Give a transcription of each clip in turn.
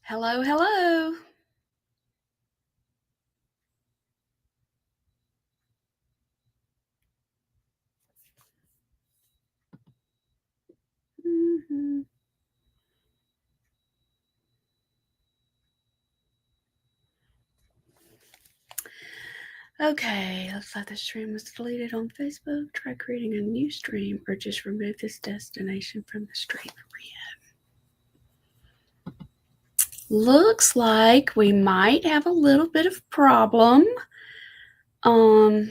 Hello, hello. Mhm. Okay, looks like the stream was deleted on Facebook. Try creating a new stream or just remove this destination from the stream. Looks like we might have a little bit of problem. Um,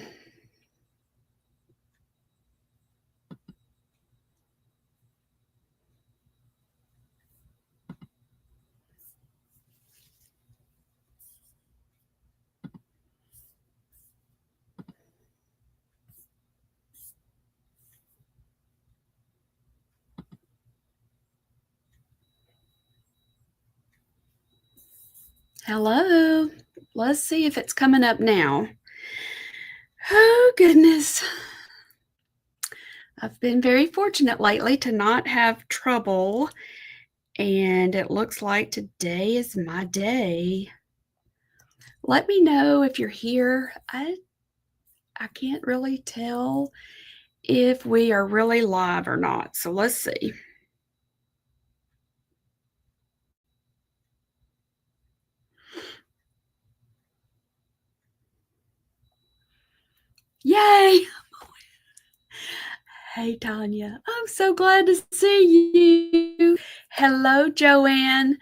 Hello. Let's see if it's coming up now. Oh, goodness. I've been very fortunate lately to not have trouble, and it looks like today is my day. Let me know if you're here. I can't really tell if we are really live or not, so let's see. Yay! Hey, Tanya. I'm so glad to see you. Hello, Joanne.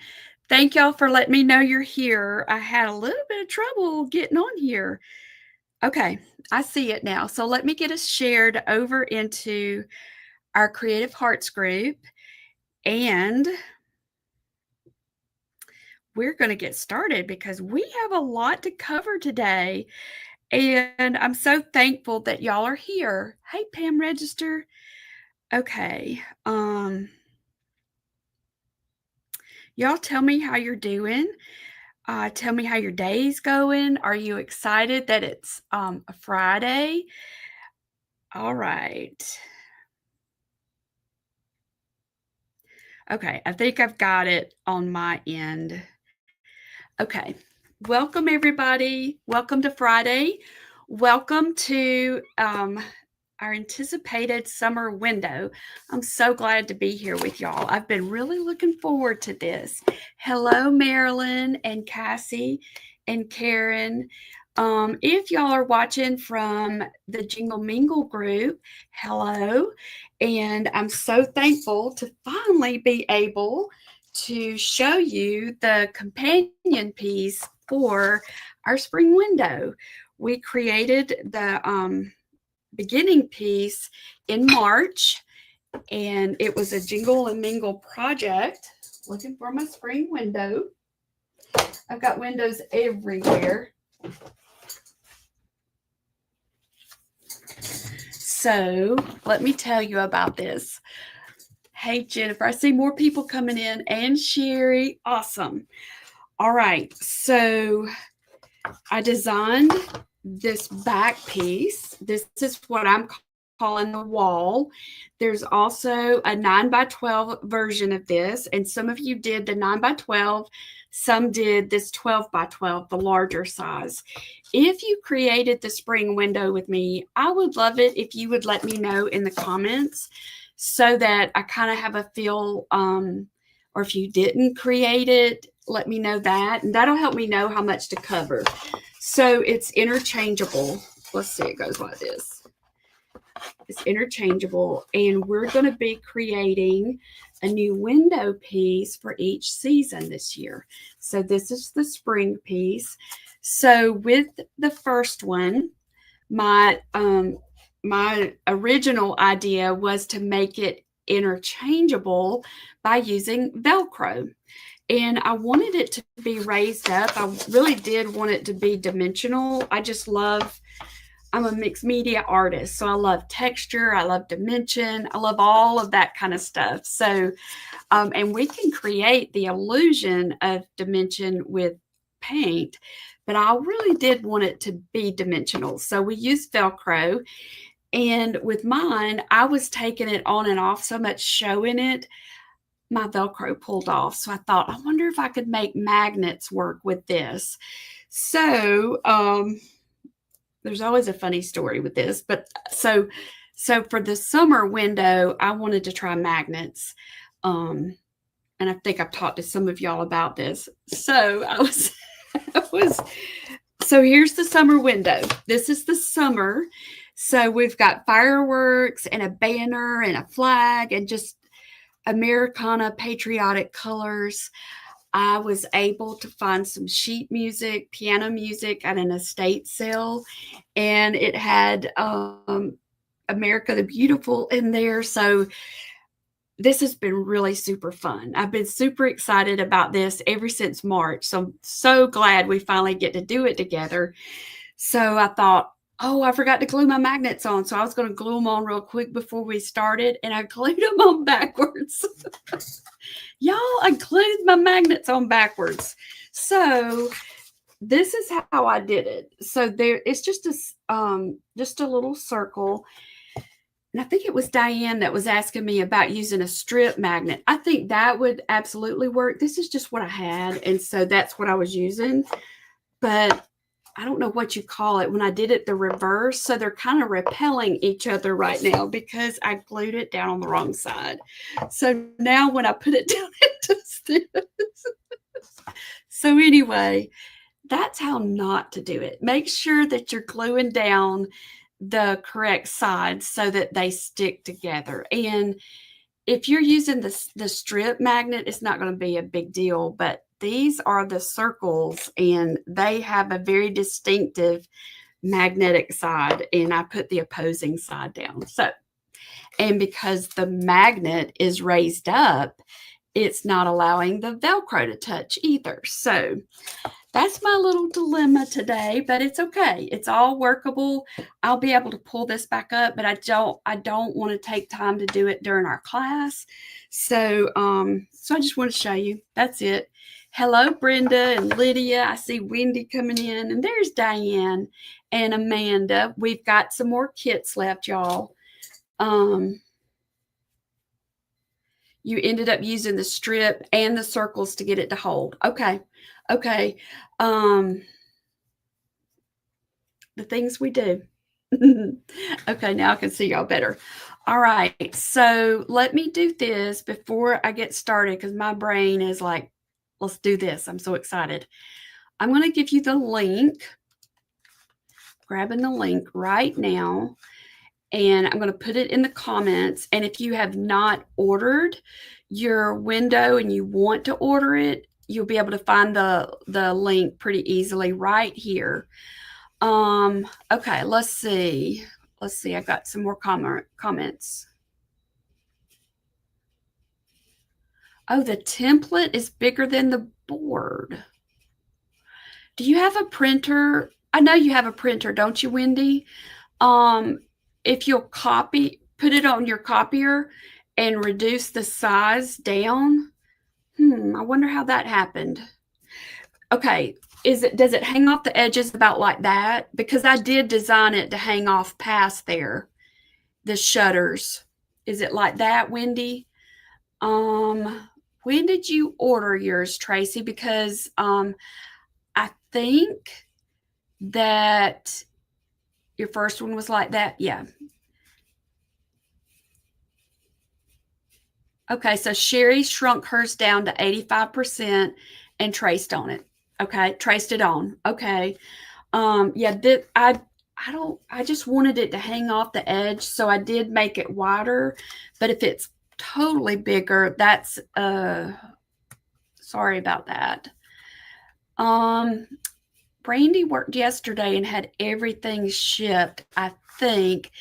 Thank y'all for letting me know you're here. I had a little bit of trouble getting on here. Okay, I see it now. So let me get us shared over into our Creative Hearts group, and we're going to get started because we have a lot to cover today. And I'm so thankful that y'all are here. Hey, Pam Register. Okay. Y'all tell me how you're doing. Tell me how your day's going. Are you excited that it's a Friday? All right. Okay, I think I've got it on my end. Okay. Welcome, everybody. Welcome to Friday. Welcome to our anticipated summer window. I'm so glad to be here with y'all. I've been really looking forward to this. Hello, Marilyn and Cassie and Karen. If y'all are watching from the Jingle Mingle group, hello. And I'm so thankful to finally be able to show you the companion piece for our spring window. We created the beginning piece in March, and it was a Jingle and Mingle project. Looking for my spring window. I've got windows everywhere. So let me tell you about this. Hey, Jennifer, I see more people coming in, and Sherry. Awesome. All right. So I designed this back piece. This is what I'm calling the wall. There's also a 9x12 version of this, and some of you did the 9x12. Some did this 12x12, the larger size. If you created the spring window with me, I would love it if you would let me know in the comments so that I kind of have a feel, or if you didn't create it, let me know that, and that'll help me know how much to cover. So it's interchangeable. Let's see, it goes like this. It's interchangeable, and we're going to be creating a new window piece for each season this year. So this is the spring piece. So with the first one, my original idea was to make it interchangeable by using Velcro. And I wanted it to be raised up. I really did want it to be dimensional. I'm a mixed media artist, so I love texture, I love dimension, I love all of that kind of stuff. So, and we can create the illusion of dimension with paint, but I really did want it to be dimensional. So we used Velcro, and with mine, I was taking it on and off so much, showing it. my Velcro pulled off. So I thought, I wonder if I could make magnets work with this. So there's always a funny story with this, but so for the summer window, I wanted to try magnets. And I think I've talked to some of y'all about this. So I was so here's the summer window. This is the summer. So we've got fireworks and a banner and a flag and just Americana patriotic colors. I was able to find some sheet music, piano music at an estate sale, and it had America the Beautiful in there. So this has been really super fun. I've been super excited about this ever since March. So I'm so glad we finally get to do it together. So I thought, oh, I forgot to glue my magnets on. So I was going to glue them on real quick before we started, and I glued them on backwards. Y'all, I glued my magnets on backwards. So this is how I did it. So there, it's just a little circle. And I think it was Diane that was asking me about using a strip magnet. I think that would absolutely work. This is just what I had, and so that's what I was using. But I don't know what you call it when I did it the reverse. So they're kind of repelling each other right now because I glued it down on the wrong side. So now when I put it down, it does this. So anyway, that's how not to do it. Make sure that you're gluing down the correct sides so that they stick together. And if you're using the strip magnet, it's not going to be a big deal, but these are the circles and they have a very distinctive magnetic side, and I put the opposing side down. So, and because the magnet is raised up, it's not allowing the Velcro to touch either. So that's my little dilemma today, but it's okay. It's all workable. I'll be able to pull this back up, but I don't want to take time to do it during our class. So I just want to show you. That's it. Hello, Brenda and Lydia. I see Wendy coming in, and there's Diane and Amanda. We've got some more kits left, y'all. You ended up using the strip and the circles to get it to hold. Okay. Okay. The things we do. Okay, now I can see y'all better. All right. So let me do this before I get started because my brain is like, let's do this. I'm so excited. I'm going to give you the link. Grabbing the link right now. And I'm going to put it in the comments. And if you have not ordered your window and you want to order it, you'll be able to find the link pretty easily right here. Okay, let's see. I've got some more comments. Oh, the template is bigger than the board. Do you have a printer? I know you have a printer, don't you, Wendy? If you'll put it on your copier and reduce the size down. I wonder how that happened. Okay, does it hang off the edges about like that? Because I did design it to hang off past there, the shutters. Is it like that, Wendy? When did you order yours, Tracy? Because I think that your first one was like that. Yeah. Okay, so Sherry shrunk hers down to 85% and traced on it. Okay, traced it on. Okay. Yeah, I just wanted it to hang off the edge, so I did make it wider. But if it's totally bigger, that's sorry about that. Brandy worked yesterday and had everything shipped, I think.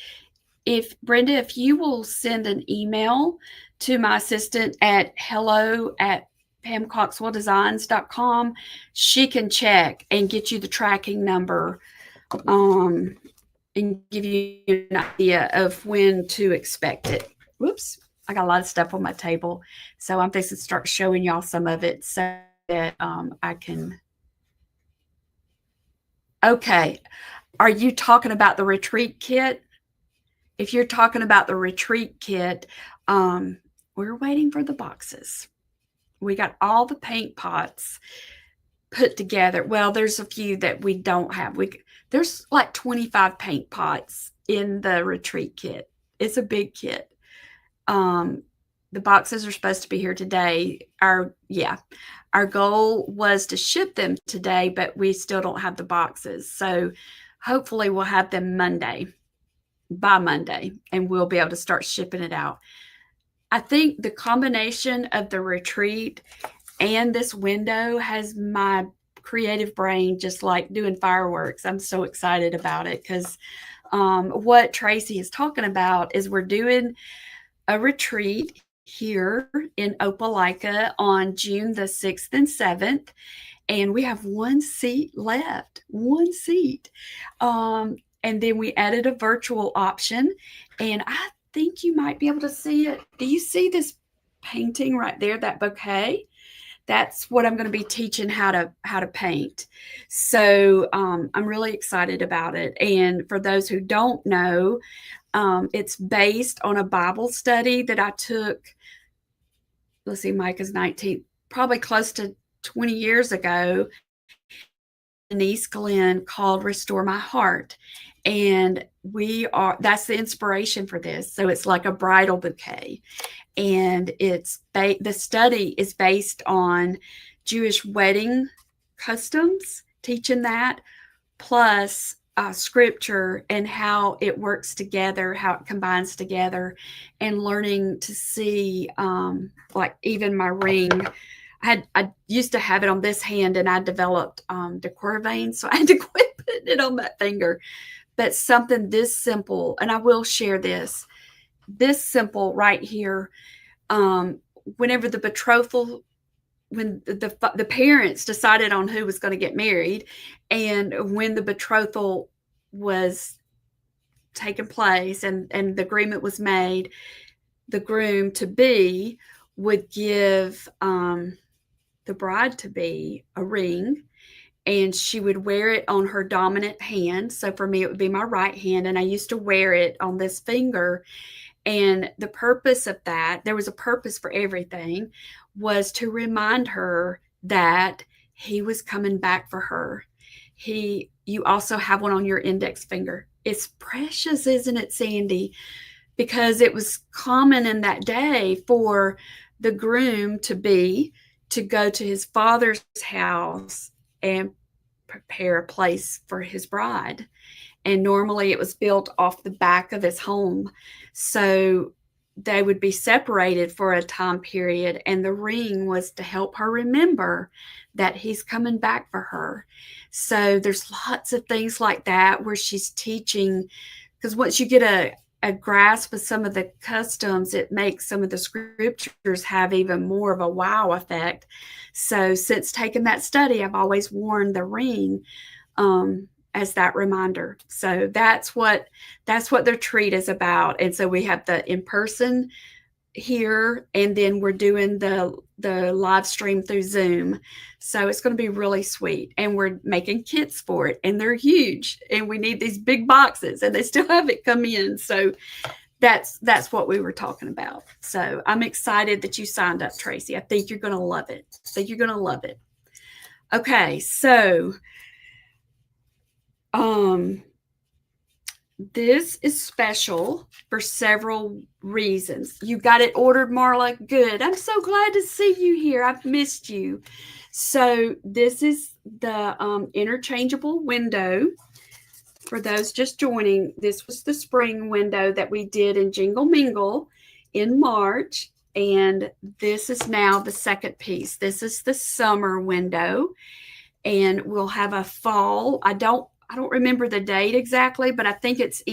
Brenda, if you will send an email to my assistant at hello@pamcoxwelldesigns.com, she can check and get you the tracking number and give you an idea of when to expect it. Whoops, I got a lot of stuff on my table, so I'm fixing to start showing y'all some of it so that I can. Okay, are you talking about the retreat kit? If you're talking about the retreat kit, we're waiting for the boxes. We got all the paint pots put together. Well, there's a few that we don't have. There's like 25 paint pots in the retreat kit. It's a big kit. The boxes are supposed to be here today. Our goal was to ship them today, but we still don't have the boxes. So hopefully we'll have them by Monday, and we'll be able to start shipping it out. I think the combination of the retreat and this window has my creative brain just like doing fireworks. I'm so excited about it because what Tracy is talking about is we're doing a retreat here in Opelika on June the 6th and 7th, and we have one seat left. And then we added a virtual option, and I think you might be able to see it. Do you see this painting right there, that bouquet? That's what I'm going to be teaching how to paint. So I'm really excited about it. And for those who don't know, it's based on a Bible study that I took. Let's see, Micah's 19, probably close to 20 years ago in East Glen, called Restore My Heart. And that's the inspiration for this. So it's like a bridal bouquet. And the study is based on Jewish wedding customs, teaching that, plus scripture and how it works together, how it combines together, and learning to see, like even my ring. I used to have it on this hand, and I developed decor veins, so I had to quit putting it on that finger. But something this simple, and I will share this simple right here. Whenever the betrothal, when the parents decided on who was going to get married, and when the betrothal was taking place and the agreement was made, the groom to be would give the bride to be a ring, and she would wear it on her dominant hand. So for me, it would be my right hand, and I used to wear it on this finger. And the purpose of that, there was a purpose for everything, was to remind her that he was coming back for her. You also have one on your index finger. It's precious, isn't it, Sandy? Because it was common in that day for the groom to go to his father's house and prepare a place for his bride. And normally it was built off the back of his home. So they would be separated for a time period, and the ring was to help her remember that he's coming back for her. So there's lots of things like that where she's teaching, because once you get a grasp of some of the customs, it makes some of the scriptures have even more of a wow effect. So since taking that study, I've always worn the ring as that reminder. So that's what the retreat is about. And so we have the in-person here, and then we're doing the live stream through Zoom. So it's going to be really sweet. And we're making kits for it, and they're huge, and we need these big boxes, and they still haven't come in. So that's what we were talking about. So I'm excited that you signed up, Tracy. I think you're going to love it. Okay, so this is special for several reasons. You got it ordered, Marla? Good. I'm so glad to see you here. I've missed you. So this is the interchangeable window. For those just joining, this was the spring window that we did in Jingle Mingle in March. And this is now the second piece. This is the summer window. And we'll have a fall. I don't remember the date exactly, but I think it's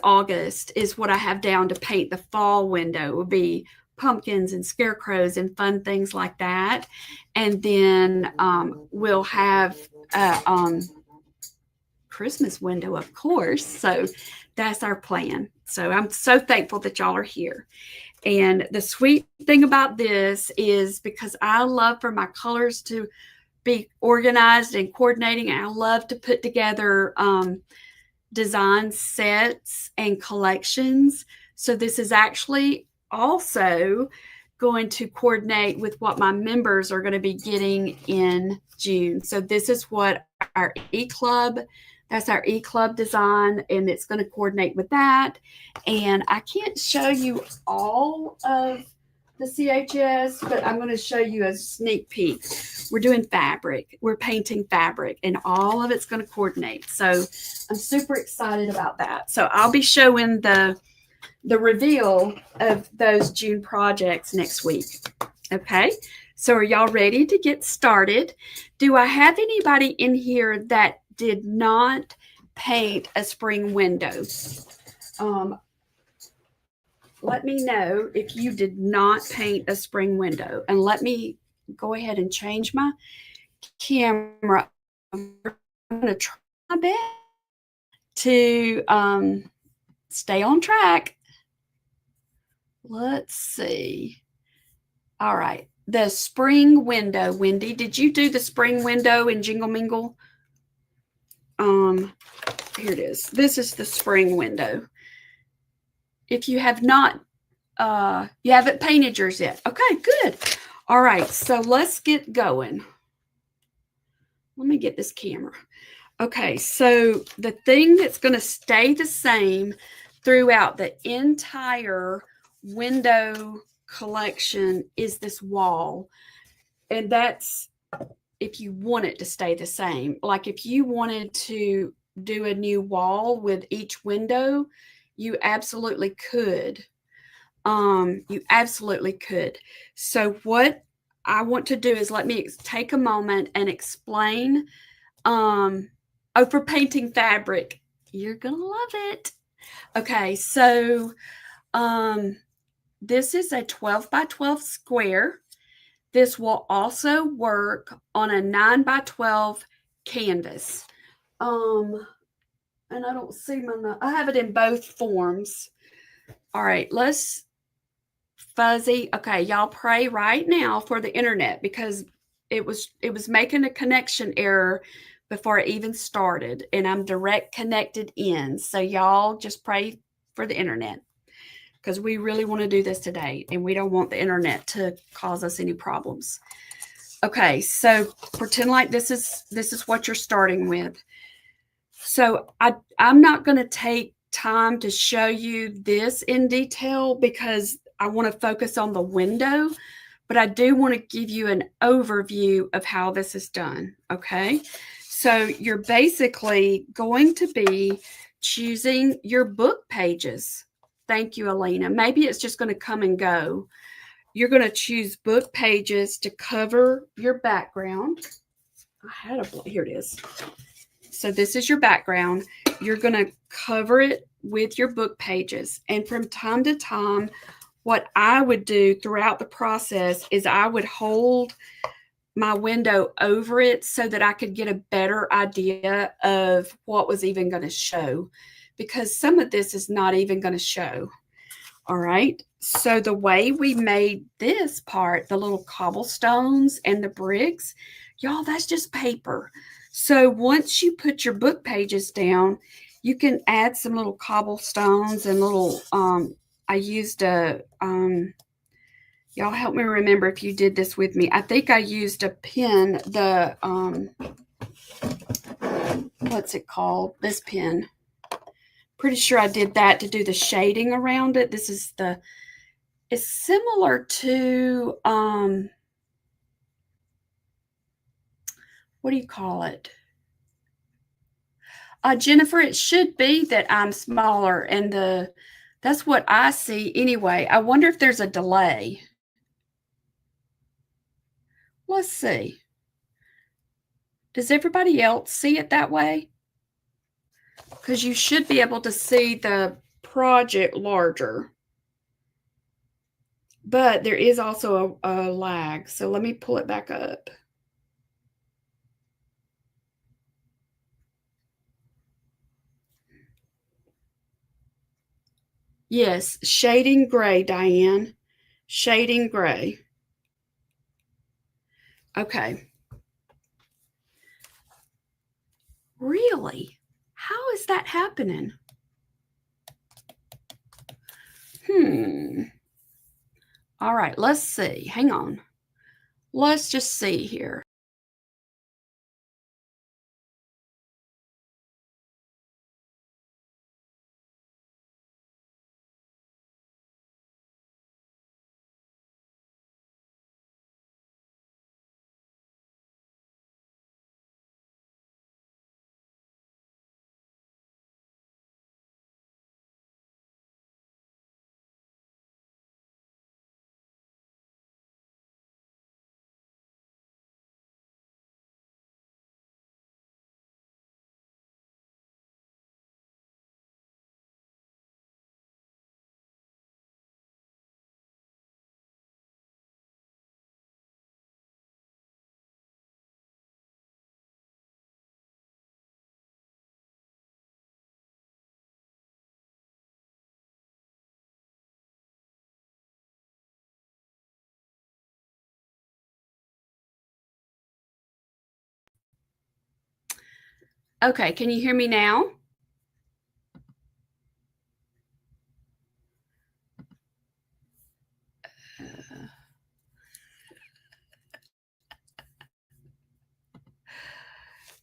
August is what I have down to paint the fall window. It will be pumpkins and scarecrows and fun things like that. And then we'll have a Christmas window, of course. So that's our plan. So I'm so thankful that y'all are here. And the sweet thing about this is, because I love for my colors to be organized and coordinating, and I love to put together design sets and collections. So this is actually also going to coordinate with what my members are going to be getting in June. So this is what our e-club, that's our e-club design, and it's going to coordinate with that. And I can't show you all of the CHS, but I'm going to show you a sneak peek. We're doing fabric. We're painting fabric, and all of it's going to coordinate. So I'm super excited about that. So I'll be showing the reveal of those June projects next week. Okay, so are y'all ready to get started? Do I have anybody in here that did not paint a spring window? Let me know if you did not paint a spring window, and let me go ahead and change my camera. I'm going to try my best to stay on track. Let's see. All right. The spring window. Wendy, did you do the spring window in Jingle Mingle? Here it is. This is the spring window. If you have not, you haven't painted yours yet. Okay, good. All right. So let's get going. Let me get this camera. Okay. So the thing that's going to stay the same throughout the entire window collection is this wall, and that's if you want it to stay the same. Like if you wanted to do a new wall with each window, you absolutely could. You absolutely could. So what I want to do is let me take a moment and explain. For painting fabric, you're gonna love it. Okay, so this is a 12 by 12 square. This will also work on a 9 by 12 canvas. And I don't see I have it in both forms. All right, let's fuzzy. Okay, y'all pray right now for the internet, because it was making a connection error before I even started, and I'm direct connected in. So y'all just pray for the internet, because we really want to do this today, and we don't want the internet to cause us any problems. Okay, so pretend like this is what you're starting with. So I'm not going to take time to show you this in detail, because I want to focus on the window, but I do want to give you an overview of how this is done. Okay, so you're basically going to be choosing your book pages. Thank you, Alina. Maybe it's just going to come and go. You're going to choose book pages to cover your background. I had here it is. So this is your background. You're going to cover it with your book pages. And from time to time, what I would do throughout the process is I would hold my window over it so that I could get a better idea of what was even going to show, because some of this is not even going to show. All right. So the way we made this part, the little cobblestones and the bricks, y'all, that's just paper. So once you put your book pages down, you can add some little cobblestones and little, I used a, y'all help me remember if you did this with me. I think I used a pen, the, what's it called? This pen. Pretty sure I did that to do the shading around it. This is it's similar to, what do you call it? Jennifer, it should be that I'm smaller, and that's what I see anyway. I wonder if there's a delay. Let's see. Does everybody else see it that way? Because you should be able to see the project larger. But there is also a lag. So let me pull it back up. Yes, shading gray, Diane. Shading gray. Okay. Really? How is that happening? All right, let's see. Hang on. Let's just see here. Okay, can you hear me now?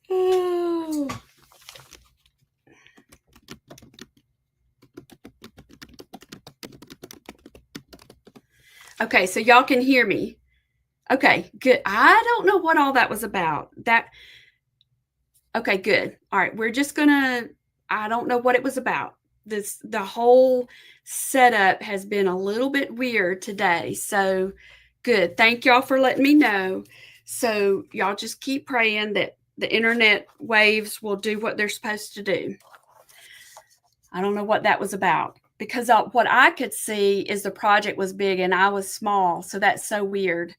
Oh. Okay, so y'all can hear me. Okay, good. I don't know what all that was about. Okay, good. All right, we're just gonna I don't know what it was about. The whole setup has been a little bit weird today. So good. Thank y'all for letting me know. So y'all just keep praying that the internet waves will do what they're supposed to do. I don't know what that was about because what I could see is the project was big and I was small. So that's so weird.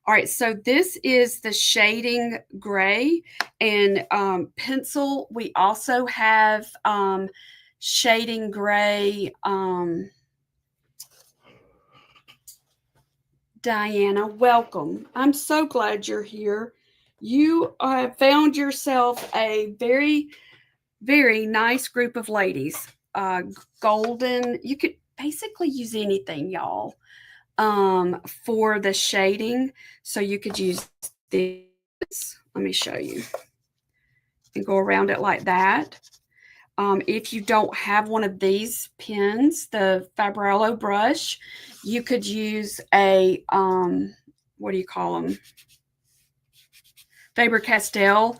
All right, so this is the shading gray and pencil. We also have shading gray. Diana, welcome. I'm so glad you're here. You found yourself a very, very nice group of ladies. Golden, you could basically use anything, y'all, for the shading. So you could use this. Let me show you and go around it like that. If you don't have one of these pens, the Fabrello brush, you could use a, what do you call them? Faber-Castell.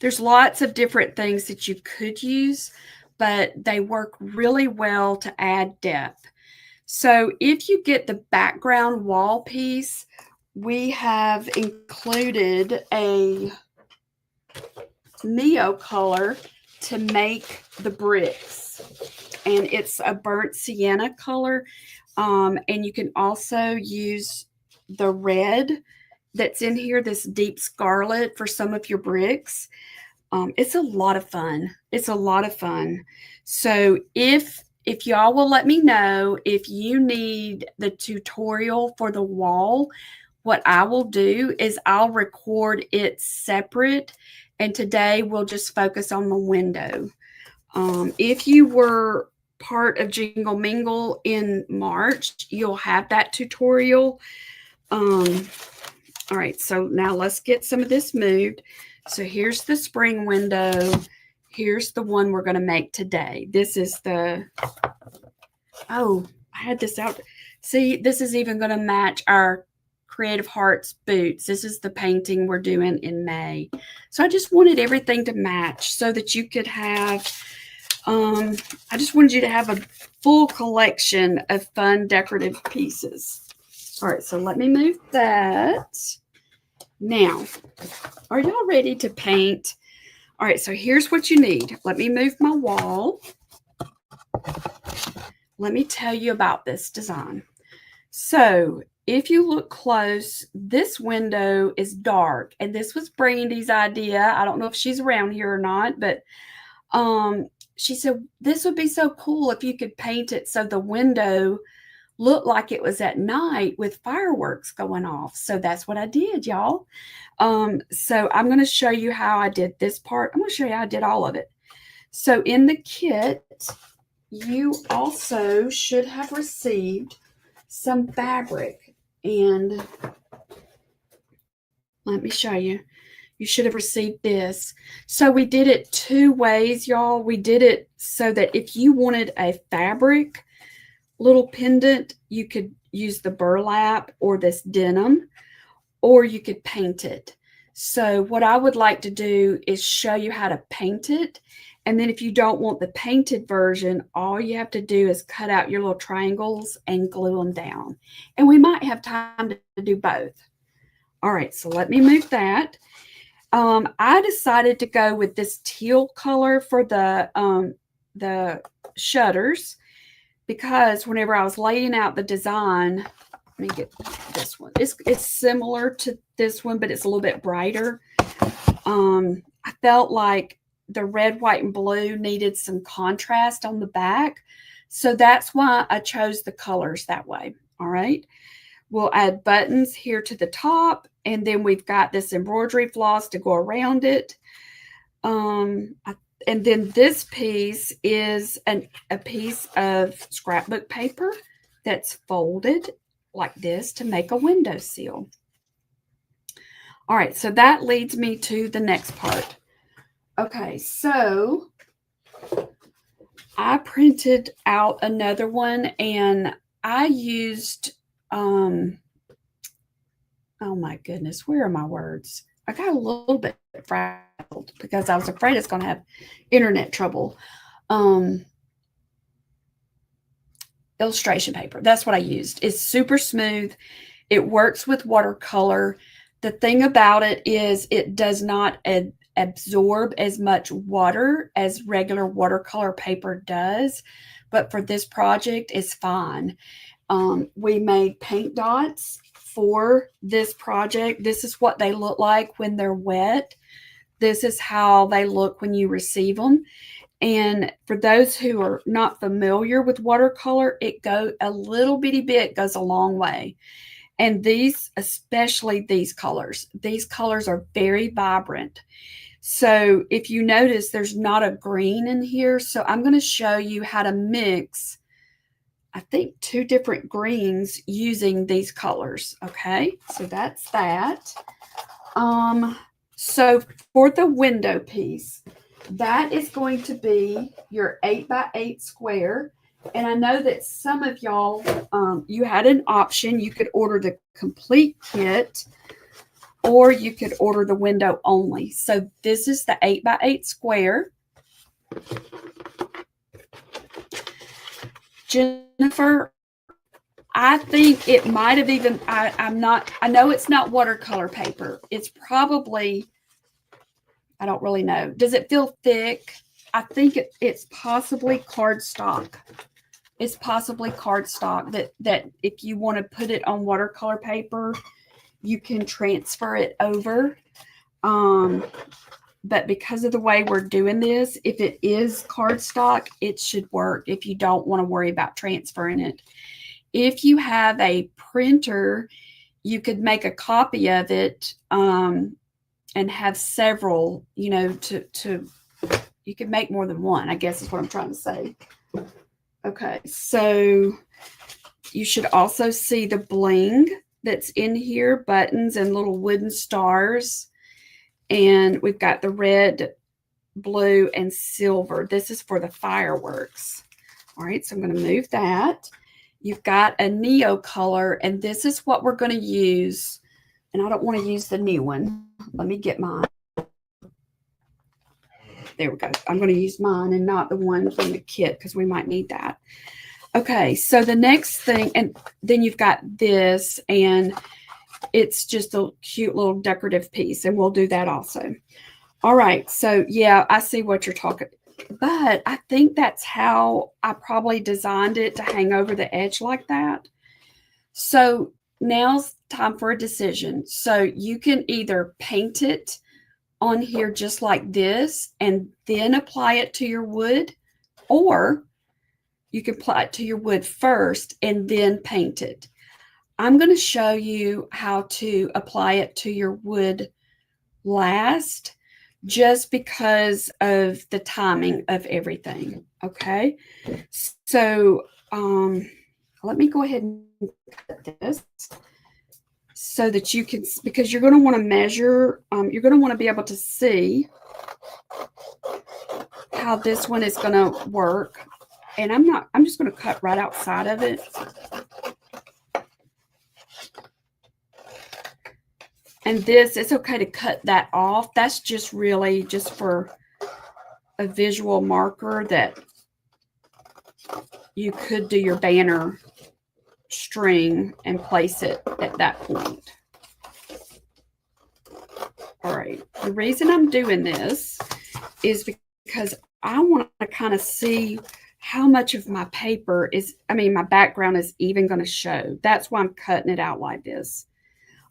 There's lots of different things that you could use, but they work really well to add depth. So if you get the background wall piece, we have included a Mio color to make the bricks. And it's a burnt sienna color. And you can also use the red that's in here, this deep scarlet for some of your bricks. It's a lot of fun. It's a lot of fun. So if y'all will let me know if you need the tutorial for the wall, what I will do is I'll record it separate. And today we'll just focus on the window. If you were part of Jingle Mingle in March, you'll have that tutorial. All right, so now let's get some of this moved. So here's the spring window. Here's the one we're going to make today. This is the, oh, I had this out. See, this is even going to match our Creative Hearts boots. This is the painting we're doing in May. So I just wanted everything to match so that you could have, I just wanted you to have a full collection of fun decorative pieces. All right, so let me move that. Now, are y'all ready to paint? All right, so here's what you need. Let me move my wall. Let me tell you about this design. So if you look close, this window is dark, and this was Brandy's idea. I don't know if she's around here or not, but she said this would be so cool if you could paint it so the window looked like it was at night with fireworks going off. So that's what I did, y'all. So I'm going to show you how I did this part. I'm going to show you how I did all of it. So in the kit, you also should have received some fabric, and let me show you. You should have received this. So we did it two ways, y'all. We did it so that if you wanted a fabric little pendant, you could use the burlap or this denim, or you could paint it. So what I would like to do is show you how to paint it. And then if you don't want the painted version, all you have to do is cut out your little triangles and glue them down. And we might have time to do both. All right, so let me move that. I decided to go with this teal color for the shutters, because whenever I was laying out the design, let me get this one. It's similar to this one, but it's a little bit brighter. I felt like the red, white, and blue needed some contrast on the back. So that's why I chose the colors that way. All right. We'll add buttons here to the top, and then we've got this embroidery floss to go around it. And then this piece is a piece of scrapbook paper that's folded like this to make a windowsill. All right, so that leads me to the next part. Okay, so I printed out another one, and I used, oh my goodness, where are my words? I got a little bit frazzled because I was afraid it's going to have internet trouble. Illustration paper. That's what I used. It's super smooth. It works with watercolor. The thing about it is it does not absorb as much water as regular watercolor paper does. But for this project, it's fine. We made paint dots for this project. This is what they look like when they're wet. This is how they look when you receive them. And for those who are not familiar with watercolor, a little bitty bit goes a long way. And these, especially these colors are very vibrant. So if you notice, there's not a green in here. So I'm going to show you how to mix, I think, 2 different greens using these colors. Okay, so that's that. So for the window piece, that is going to be your 8x8 square. And I know that some of y'all, you had an option. You could order the complete kit, or you could order the window only. So this is the 8x8 square. Jennifer, I think it might have even, I know it's not watercolor paper. It's probably, I don't really know. Does it feel thick? I think it's possibly cardstock. It's possibly cardstock that if you want to put it on watercolor paper, you can transfer it over. But because of the way we're doing this, if it is cardstock, it should work if you don't want to worry about transferring it. If you have a printer, you could make a copy of it and have several, you know, you could make more than one, I guess is what I'm trying to say. Okay, so you should also see the bling that's in here, buttons and little wooden stars. And we've got the red, blue, and silver. This is for the fireworks. All right, so I'm going to move that. You've got a neo color, and this is what we're going to use. And I don't want to use the new one. Let me get mine. There we go. I'm going to use mine and not the one from the kit because we might need that. Okay, so the next thing, and then you've got this, and it's just a cute little decorative piece, and we'll do that also. All right, so yeah, I see what you're talking, but I think that's how I probably designed it to hang over the edge like that. So now's time for a decision. So you can either paint it on here just like this and then apply it to your wood, or you can apply it to your wood first and then paint it. I'm going to show you how to apply it to your wood last, just because of the timing of everything. Okay, so let me go ahead and cut this so that you can, because you're going to want to measure, you're going to want to be able to see how this one is going to work. And I'm just going to cut right outside of it. And this, it's okay to cut that off. That's just really just for a visual marker that you could do your banner string and place it at that point. All right. The reason I'm doing this is because I want to kind of see how much of my paper is, my background is even going to show. That's why I'm cutting it out like this.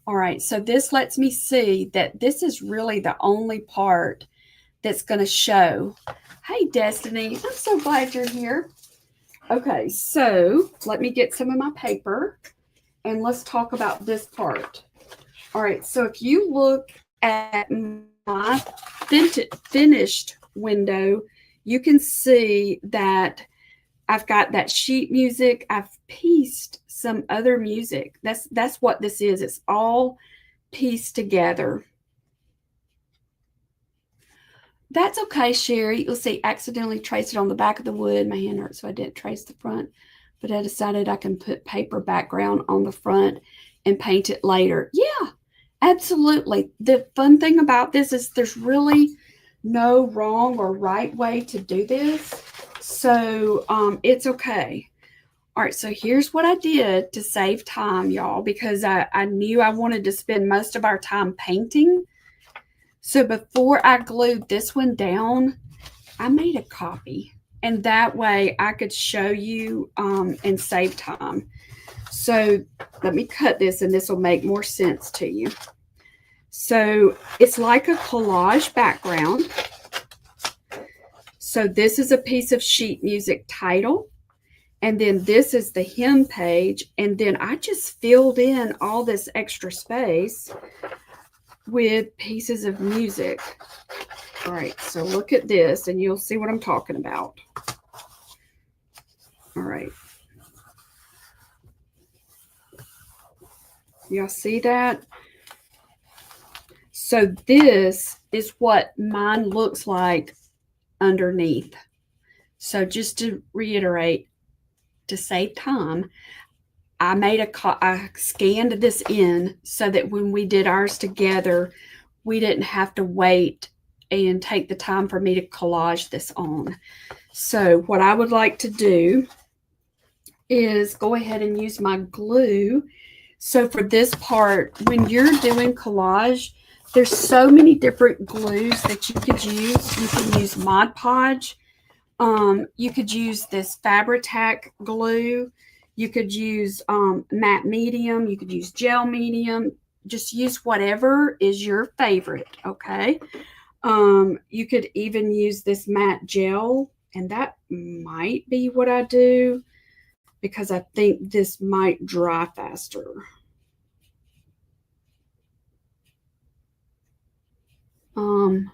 All right, so this lets me see that this is really the only part that's going to show. Hey, Destiny, I'm so glad you're here. Okay, so let me get some of my paper and let's talk about this part. All right, so if you look at my finished window, you can see that I've got that sheet music. I've pieced some other music. That's what this is. It's all pieced together. That's okay, Sherry. You'll see, accidentally traced it on the back of the wood. My hand hurts, so I didn't trace the front. But I decided I can put paper background on the front and paint it later. Yeah, absolutely. The fun thing about this is there's really no wrong or right way to do this. So it's okay. All right, so here's what I did to save time, y'all, because I knew I wanted to spend most of our time painting. So before I glued this one down, I made a copy. And that way I could show you and save time. So let me cut this and this will make more sense to you. So it's like a collage background. So this is a piece of sheet music title. And then this is the hem page. And then I just filled in all this extra space with pieces of music. All right, so look at this and you'll see what I'm talking about. All right. Y'all see that? So this is what mine looks like underneath. So just to reiterate, to save time, I scanned this in so that when we did ours together, we didn't have to wait and take the time for me to collage this on. So what I would like to do is go ahead and use my glue. So for this part, when you're doing collage, there's so many different glues that you could use. You can use Mod Podge. You could use this Fabri-Tac glue. You could use matte medium. You could use gel medium. Just use whatever is your favorite, okay? You could even use this matte gel, and that might be what I do because I think this might dry faster. You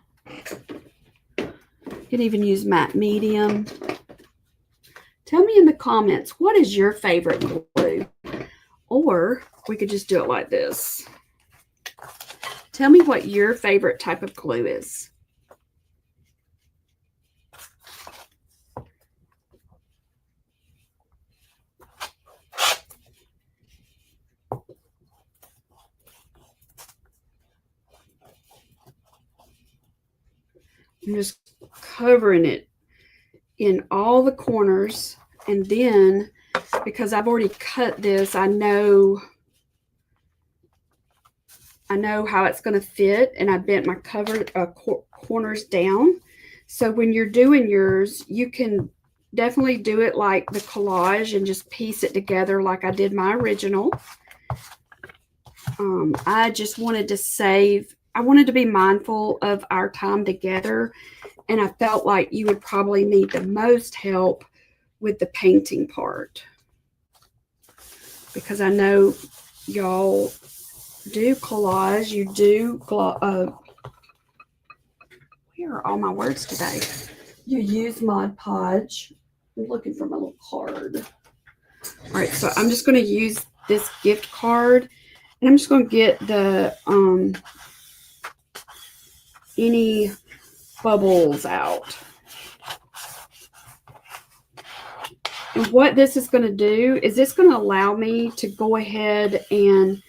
could even use matte medium. Tell me in the comments, what is your favorite glue? Or we could just do it like this. Tell me what your favorite type of glue is. I'm just covering it in all the corners, and then because I've already cut this, I know how it's going to fit, and I bent my corners down. So when you're doing yours, you can definitely do it like the collage and just piece it together like I did my original. I just wanted to I wanted to be mindful of our time together, and I felt like you would probably need the most help with the painting part because I know y'all do collage, you do where are all my words today? you use Mod Podge. I'm looking for my little card. All right, so I'm just going to use this gift card, and I'm just going to get the any bubbles out. And what this is going to do is it's going to allow me to go ahead and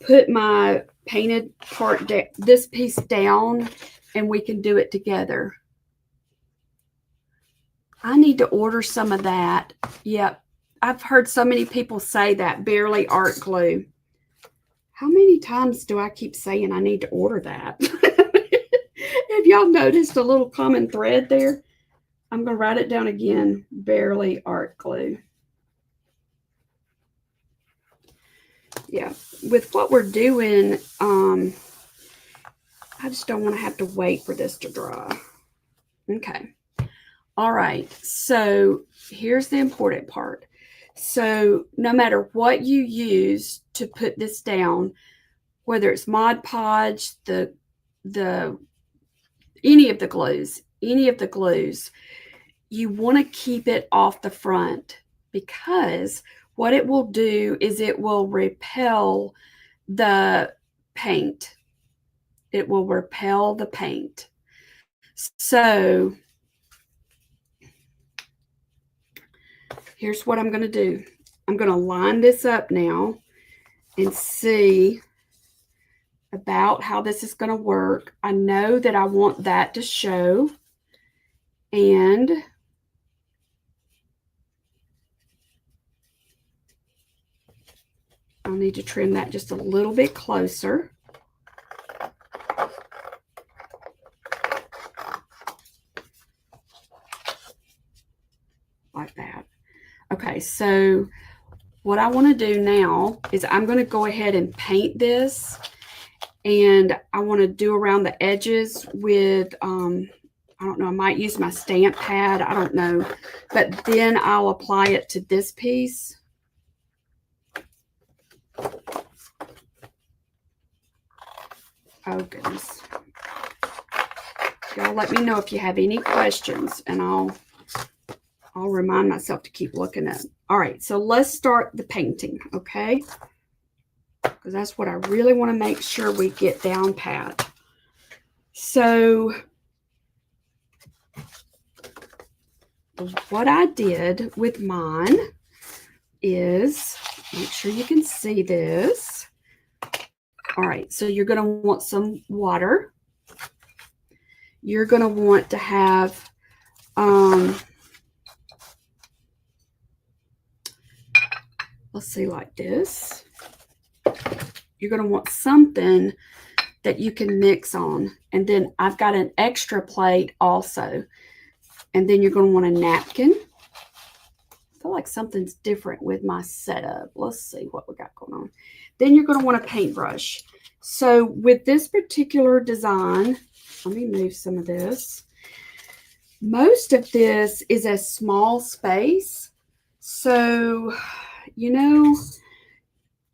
put my painted part, this piece down, and we can do it together. I need to order some of that. Yep. I've heard so many people say that, barely art glue. How many times do I keep saying I need to order that? Have y'all noticed a little common thread there? I'm going to write it down again. Barely art glue. Yeah. With what we're doing, I just don't want to have to wait for this to dry. Okay. All right. So here's the important part. So no matter what you use to put this down, whether it's Mod Podge, any of the glues, you want to keep it off the front, because what it will do is it will repel the paint. It will repel the paint. So here's what I'm going to do. I'm going to line this up now and see about how this is going to work. I know that I want that to show, and I'll need to trim that just a little bit closer. Like that. Okay, so what I want to do now is I'm going to go ahead and paint this, and I want to do around the edges with, I don't know, I might use my stamp pad, I don't know, but then I'll apply it to this piece. Oh, goodness. Y'all let me know if you have any questions, and I'll remind myself to keep looking at it. All right, so let's start the painting, okay? Because that's what I really want to make sure we get down pat. So what I did with mine is, make sure you can see this. All right, so you're going to want some water. You're going to want to have let's see, like this. You're going to want something that you can mix on. And then I've got an extra plate also. And then you're going to want a napkin. I feel like something's different with my setup. Let's see what we got going on. Then you're going to want a paintbrush. So with this particular design, let me move some of this. Most of this is a small space. So, you know,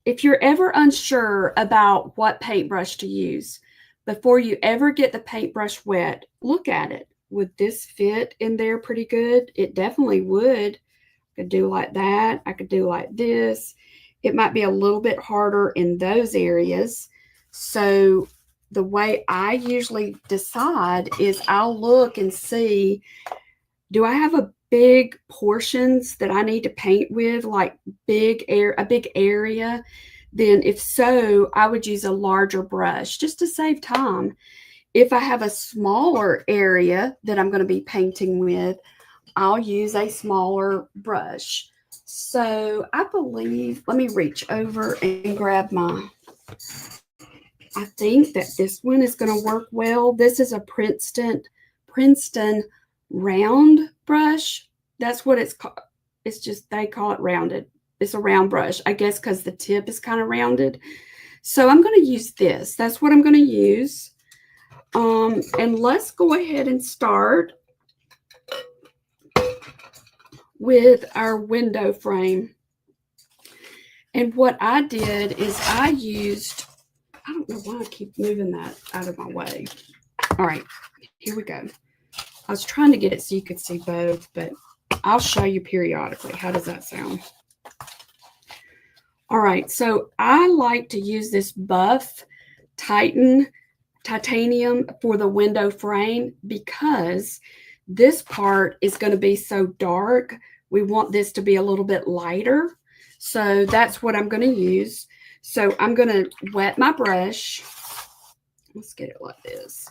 if you're ever unsure about what paintbrush to use, before you ever get the paintbrush wet, look at it. Would this fit in there pretty good? It definitely would. I could do like that. I could do like this. It might be a little bit harder in those areas. So the way I usually decide is I'll look and see, do I have a big portions that I need to paint with, like a big area? Then if so, I would use a larger brush just to save time. If I have a smaller area that I'm going to be painting with, I'll use a smaller brush. So I believe, let me reach over and grab my, I think that this one is going to work well. This is a Princeton round brush. That's what it's called. It's just, they call it rounded. It's a round brush, I guess, because the tip is kind of rounded. So I'm going to use this. That's what I'm going to use. And let's go ahead and start with our window frame. And what I did is I used, I don't know why I keep moving that out of my way. All right, here we go. I was trying to get it so you could see both, but I'll show you periodically. How does that sound? All right, so I like to use this buff titanium for the window frame because this part is going to be so dark. We want this to be a little bit lighter. So that's what I'm going to use. So I'm going to wet my brush. Let's get it like this.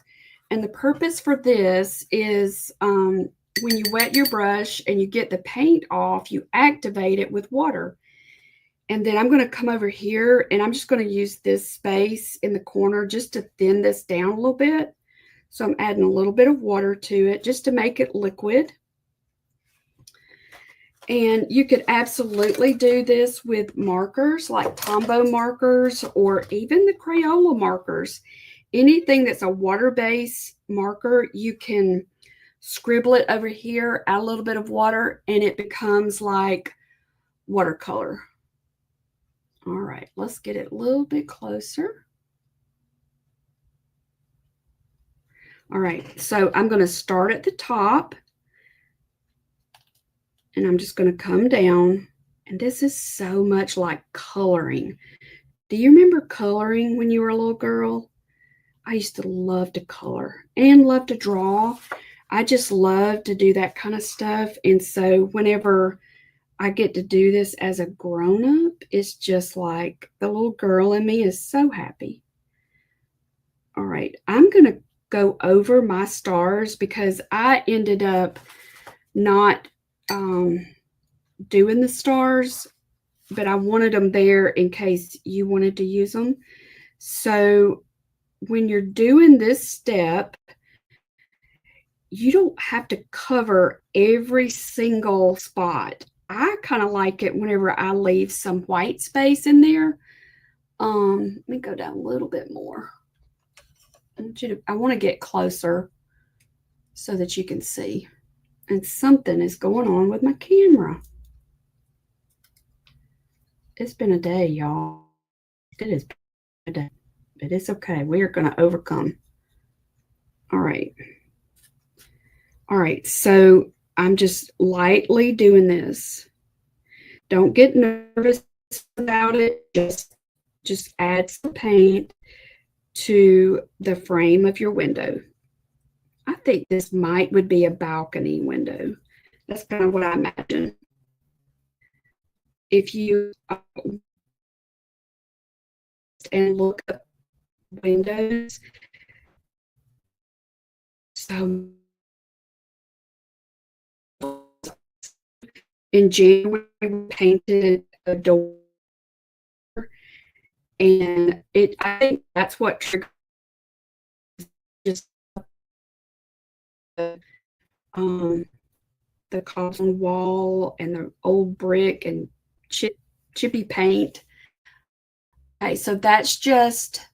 And the purpose for this is when you wet your brush and you get the paint off, you activate it with water. And then I'm going to come over here and I'm just going to use this space in the corner just to thin this down a little bit. So I'm adding a little bit of water to it just to make it liquid. And you could absolutely do this with markers like Tombow markers or even the Crayola markers. Anything that's a water-based marker, you can scribble it over here, add a little bit of water, and it becomes like watercolor. All right, let's get it a little bit closer. All right, so I'm going to start at the top, and I'm just going to come down, and this is so much like coloring. Do you remember coloring when you were a little girl? I used to love to color and love to draw. I just love to do that kind of stuff, and so whenever I get to do this as a grown-up, it's just like the little girl in me is so happy. All right, I'm going to go over my stars because I ended up not doing the stars, but I wanted them there in case you wanted to use them. So when you're doing this step, you don't have to cover every single spot. I kind of like it whenever I leave some white space in there. Let me go down a little bit more. I want to get closer so that you can see. And something is going on with my camera. It's been a day, y'all. It has been a day, but it's okay. We are going to overcome. All right. All right, so I'm just lightly doing this. Don't get nervous about it. Just add some paint to the frame of your window. I think this would be a balcony window. That's kind of what I imagine. If you and look up windows, so in January we painted a door, and I think that's what triggered just the cobblestone wall and the old brick and chippy paint. Okay, so that's just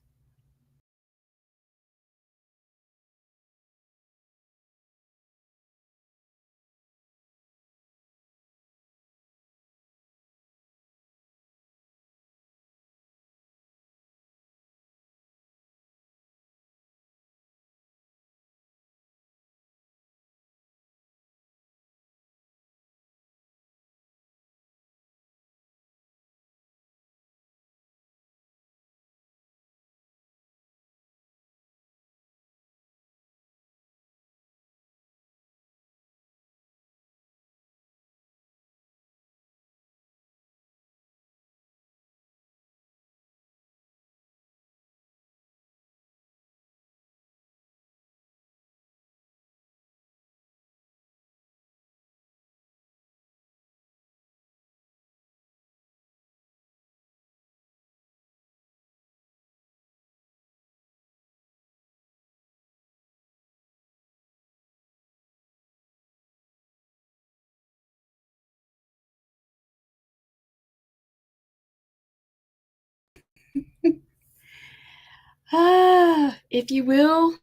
if you will.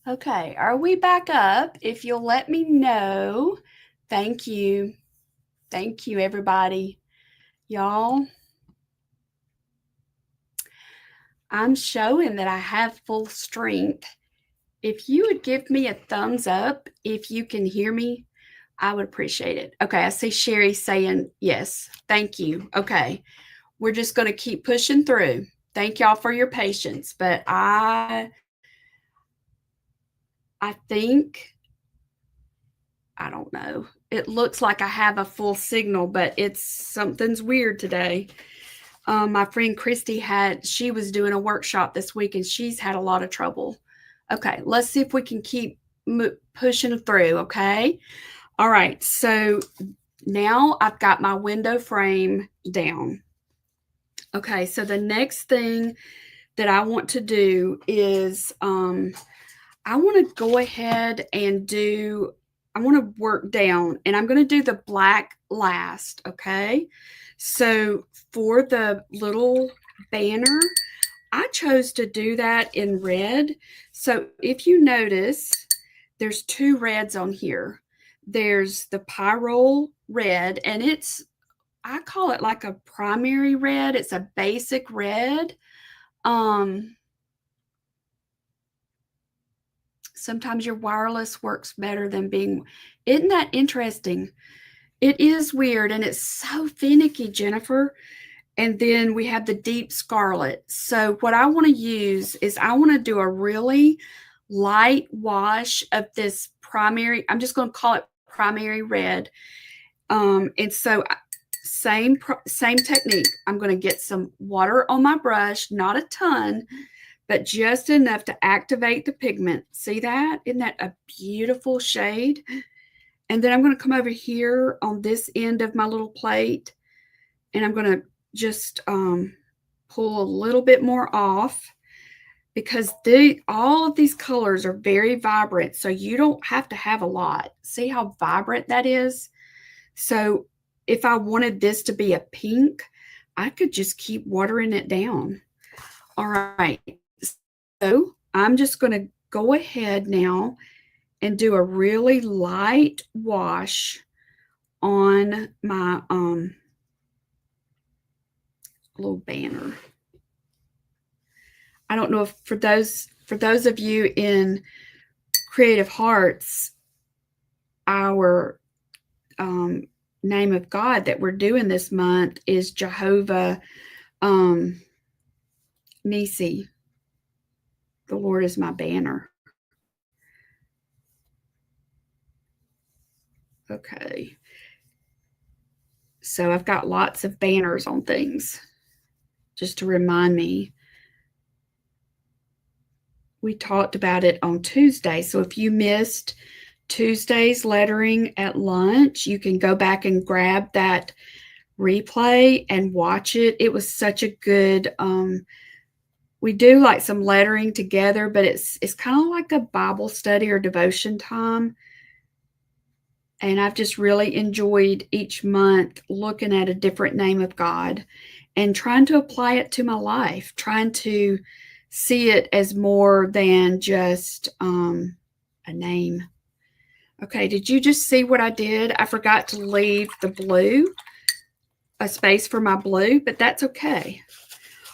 Okay, are we back up? If you'll let me know. Thank you. Thank you, everybody. Y'all, I'm showing that I have full strength. If you would give me a thumbs up if you can hear me, I would appreciate it. Okay, I see Sherry saying yes. Thank you. Okay, we're just going to keep pushing through. Thank y'all for your patience. But I think, I don't know. It looks like I have a full signal, but something's weird today. My friend Christy she was doing a workshop this week and she's had a lot of trouble. Okay, let's see if we can keep pushing through, okay? All right, so now I've got my window frame down. Okay, so the next thing that I want to do is I want to go ahead and I want to work down, and I'm going to do the black last, okay? So for the little banner, I chose to do that in red. So if you notice, there's 2 reds on here. There's the Pyrrole red, and I call it like a primary red. It's a basic red. Sometimes your wireless works better than isn't that interesting? It is weird, and it's so finicky, Jennifer. And then we have the deep scarlet. So what I want to use is I want to do a really light wash of this primary. I'm just going to call it primary red. And so same technique. I'm going to get some water on my brush, not a ton, but just enough to activate the pigment. See that? Isn't that a beautiful shade? And then I'm going to come over here on this end of my little plate, and I'm going to just pull a little bit more off, because all of these colors are very vibrant, so you don't have to have a lot. See how vibrant that is? So if I wanted this to be a pink, I could just keep watering it down. All right, so I'm just going to go ahead now and do a really light wash on my little banner. I don't know if for those of you in Creative Hearts, our name of God that we're doing this month is Jehovah Nisi. The Lord is my banner. Okay. So I've got lots of banners on things just to remind me. We talked about it on Tuesday. So if you missed Tuesday's lettering at lunch, you can go back and grab that replay and watch it. It was such a good we do like some lettering together, but it's kind of like a Bible study or devotion time. And I've just really enjoyed each month looking at a different name of God and trying to apply it to my life, trying to see it as more than just a name. Okay, did you just see what I did? I forgot to leave the blue, a space for my blue, but that's okay.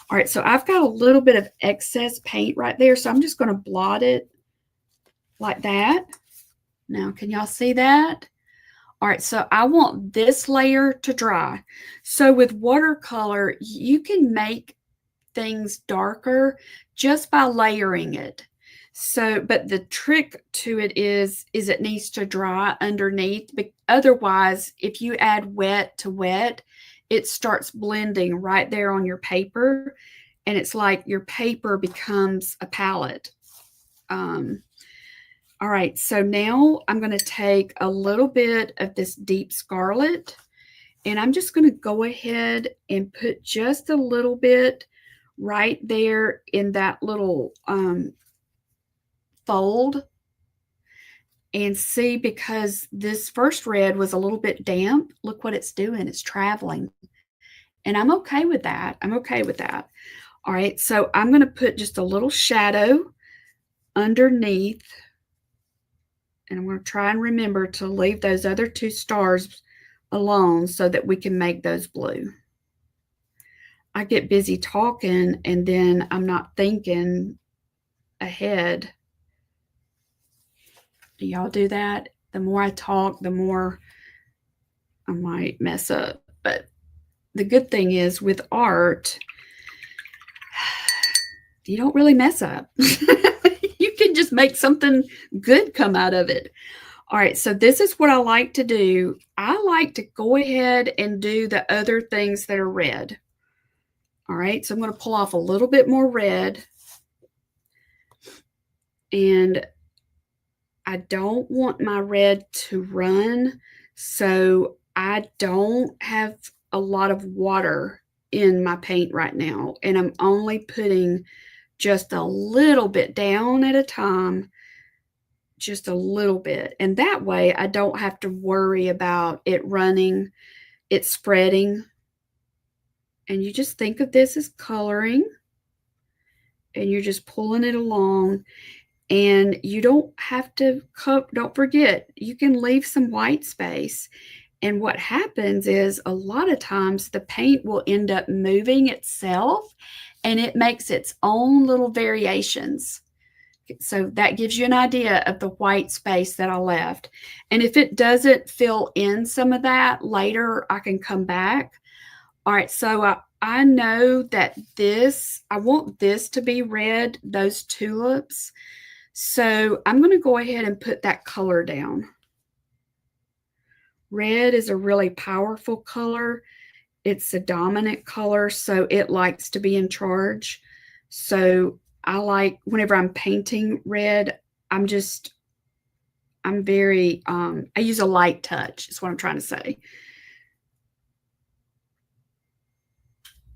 All right, so I've got a little bit of excess paint right there, so I'm just going to blot it like that. Now, can y'all see that? All right, so I want this layer to dry. So with watercolor, you can make things darker just by layering it. So, but the trick to it is it needs to dry underneath. But otherwise, if you add wet to wet, it starts blending right there on your paper, and it's like your paper becomes a palette. All right, so now I'm going to take a little bit of this deep scarlet, and I'm just going to go ahead and put just a little bit right there in that little fold, and see, because this first red was a little bit damp, look what it's doing. It's traveling, and I'm okay with that. I'm okay with that. All right, so I'm going to put just a little shadow underneath, and I'm going to try and remember to leave those other 2 stars alone so that we can make those blue. I get busy talking and then I'm not thinking ahead. Do y'all do that? The more I talk, the more I might mess up. But the good thing is with art, you don't really mess up. You can just make something good come out of it. All right, so this is what I like to do. I like to go ahead and do the other things that are red. All right, so I'm going to pull off a little bit more red. And I don't want my red to run, so I don't have a lot of water in my paint right now. And I'm only putting just a little bit down at a time, just a little bit. And that way I don't have to worry about it running, it spreading. And you just think of this as coloring, and you're just pulling it along. And you don't have to, don't forget, you can leave some white space. And what happens is a lot of times the paint will end up moving itself and it makes its own little variations. So that gives you an idea of the white space that I left. And if it doesn't fill in some of that later, I can come back. All right, so I know that I want this to be red, those tulips. So I'm going to go ahead and put that color down. Red is a really powerful color. It's a dominant color, so it likes to be in charge. So I like, whenever I'm painting red, I use a light touch, is what I'm trying to say.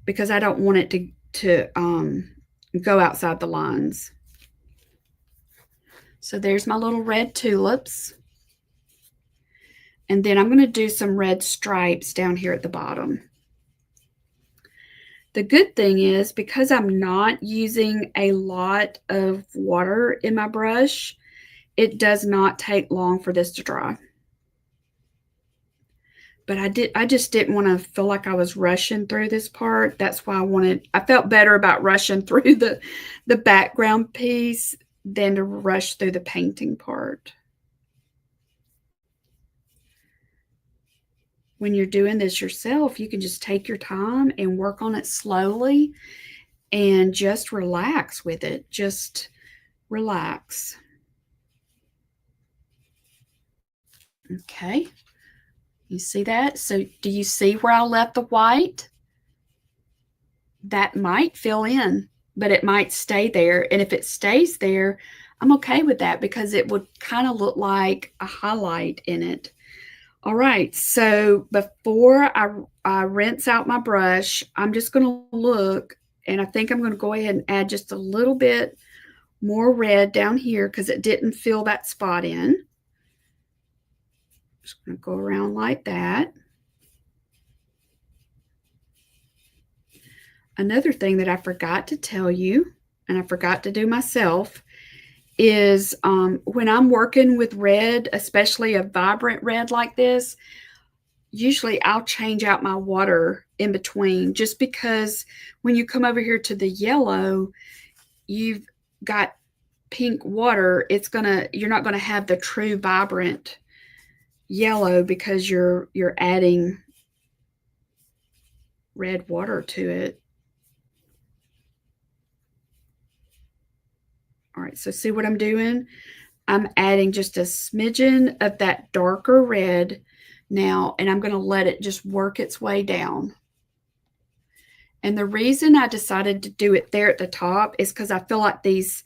Because I don't want it to go outside the lines. So there's my little red tulips. And then I'm going to do some red stripes down here at the bottom. The good thing is, because I'm not using a lot of water in my brush, it does not take long for this to dry. But I just didn't want to feel like I was rushing through this part. That's why I felt better about rushing through the background piece than to rush through the painting part. When you're doing this yourself, you can just take your time and work on it slowly and just relax with it. Just relax. Okay. You see that? So do you see where I left the white? That might fill in, but it might stay there. And if it stays there, I'm okay with that because it would kind of look like a highlight in it. All right, so before I rinse out my brush, I'm just going to look, and I think I'm going to go ahead and add just a little bit more red down here because it didn't fill that spot in. Just going to go around like that. Another thing that I forgot to tell you, and I forgot to do myself, is when I'm working with red, especially a vibrant red like this, usually I'll change out my water in between, just because when you come over here to the yellow, you've got pink water. You're not gonna have the true vibrant yellow because you're adding red water to it. All right, so see what I'm doing? I'm adding just a smidgen of that darker red now, and I'm going to let it just work its way down. And the reason I decided to do it there at the top is because I feel like these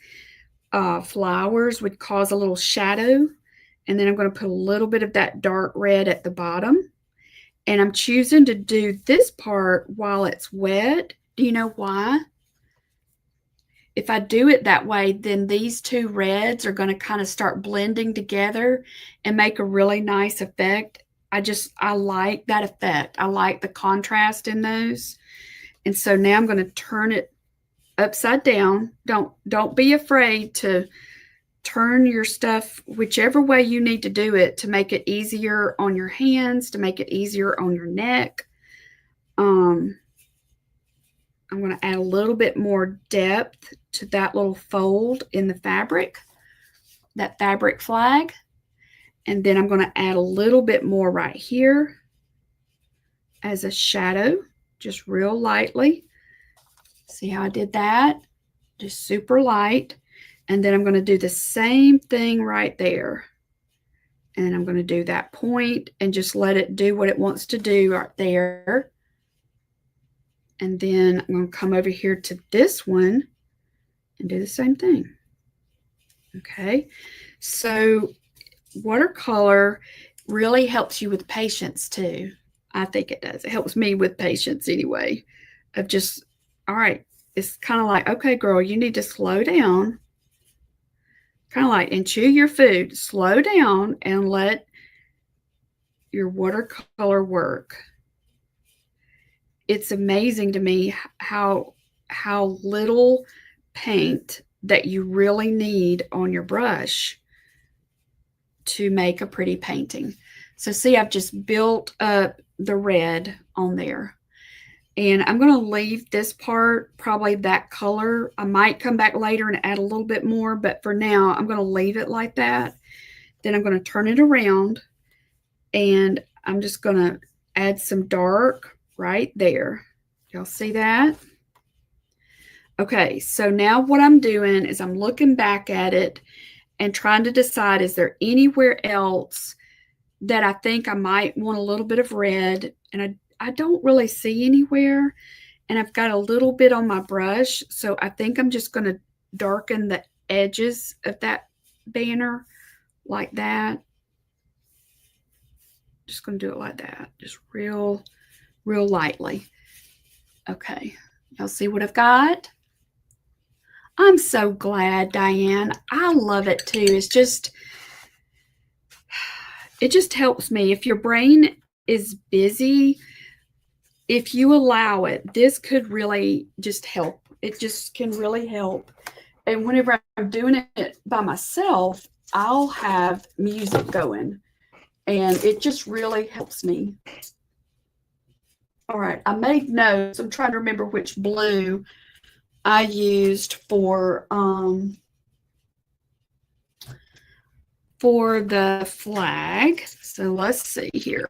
flowers would cause a little shadow. And then I'm going to put a little bit of that dark red at the bottom. And I'm choosing to do this part while it's wet. Do you know why? If I do it that way, then these two reds are going to kind of start blending together and make a really nice effect. I like that effect. I like the contrast in those. And so now I'm going to turn it upside down. Don't be afraid to turn your stuff whichever way you need to do it to make it easier on your hands, to make it easier on your neck. I'm going to add a little bit more depth to that little fold in the fabric, that fabric flag. And then I'm going to add a little bit more right here as a shadow, just real lightly. See how I did that? Just super light. And then I'm going to do the same thing right there. And I'm going to do that point and just let it do what it wants to do right there. And then I'm going to come over here to this one and do the same thing. Okay, so watercolor really helps you with patience too. I think it does. It helps me with patience anyway, of just, all right, it's kind of like, okay, girl, you need to slow down. Kind of like, and chew your food, slow down and let your watercolor work. It's amazing to me how little paint that you really need on your brush to make a pretty painting. So see, I've just built up the red on there. And I'm going to leave this part, probably that color. I might come back later and add a little bit more, but for now, I'm going to leave it like that. Then I'm going to turn it around, and I'm just going to add some dark right there. Y'all see that? Okay, so now what I'm doing is I'm looking back at it and trying to decide, is there anywhere else that I think I might want a little bit of red? And I don't really see anywhere. And I've got a little bit on my brush, so I think I'm just going to darken the edges of that banner like that. Just going to do it like that, just real lightly. Okay, y'all see what I've got? I'm so glad, Diane. I love it too. It just helps me. If your brain is busy, if you allow it, this could really just help. It just can really help. And whenever I'm doing it by myself, I'll have music going, and it just really helps me. All right, I made notes. I'm trying to remember which blue I used for the flag. So let's see here.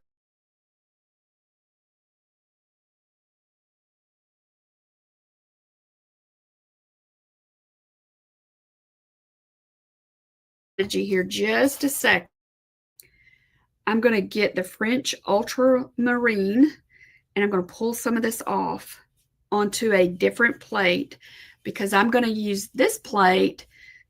Here just a sec. I'm going to get the French ultramarine, and I'm going to pull some of this off onto a different plate, because I'm going to use this plate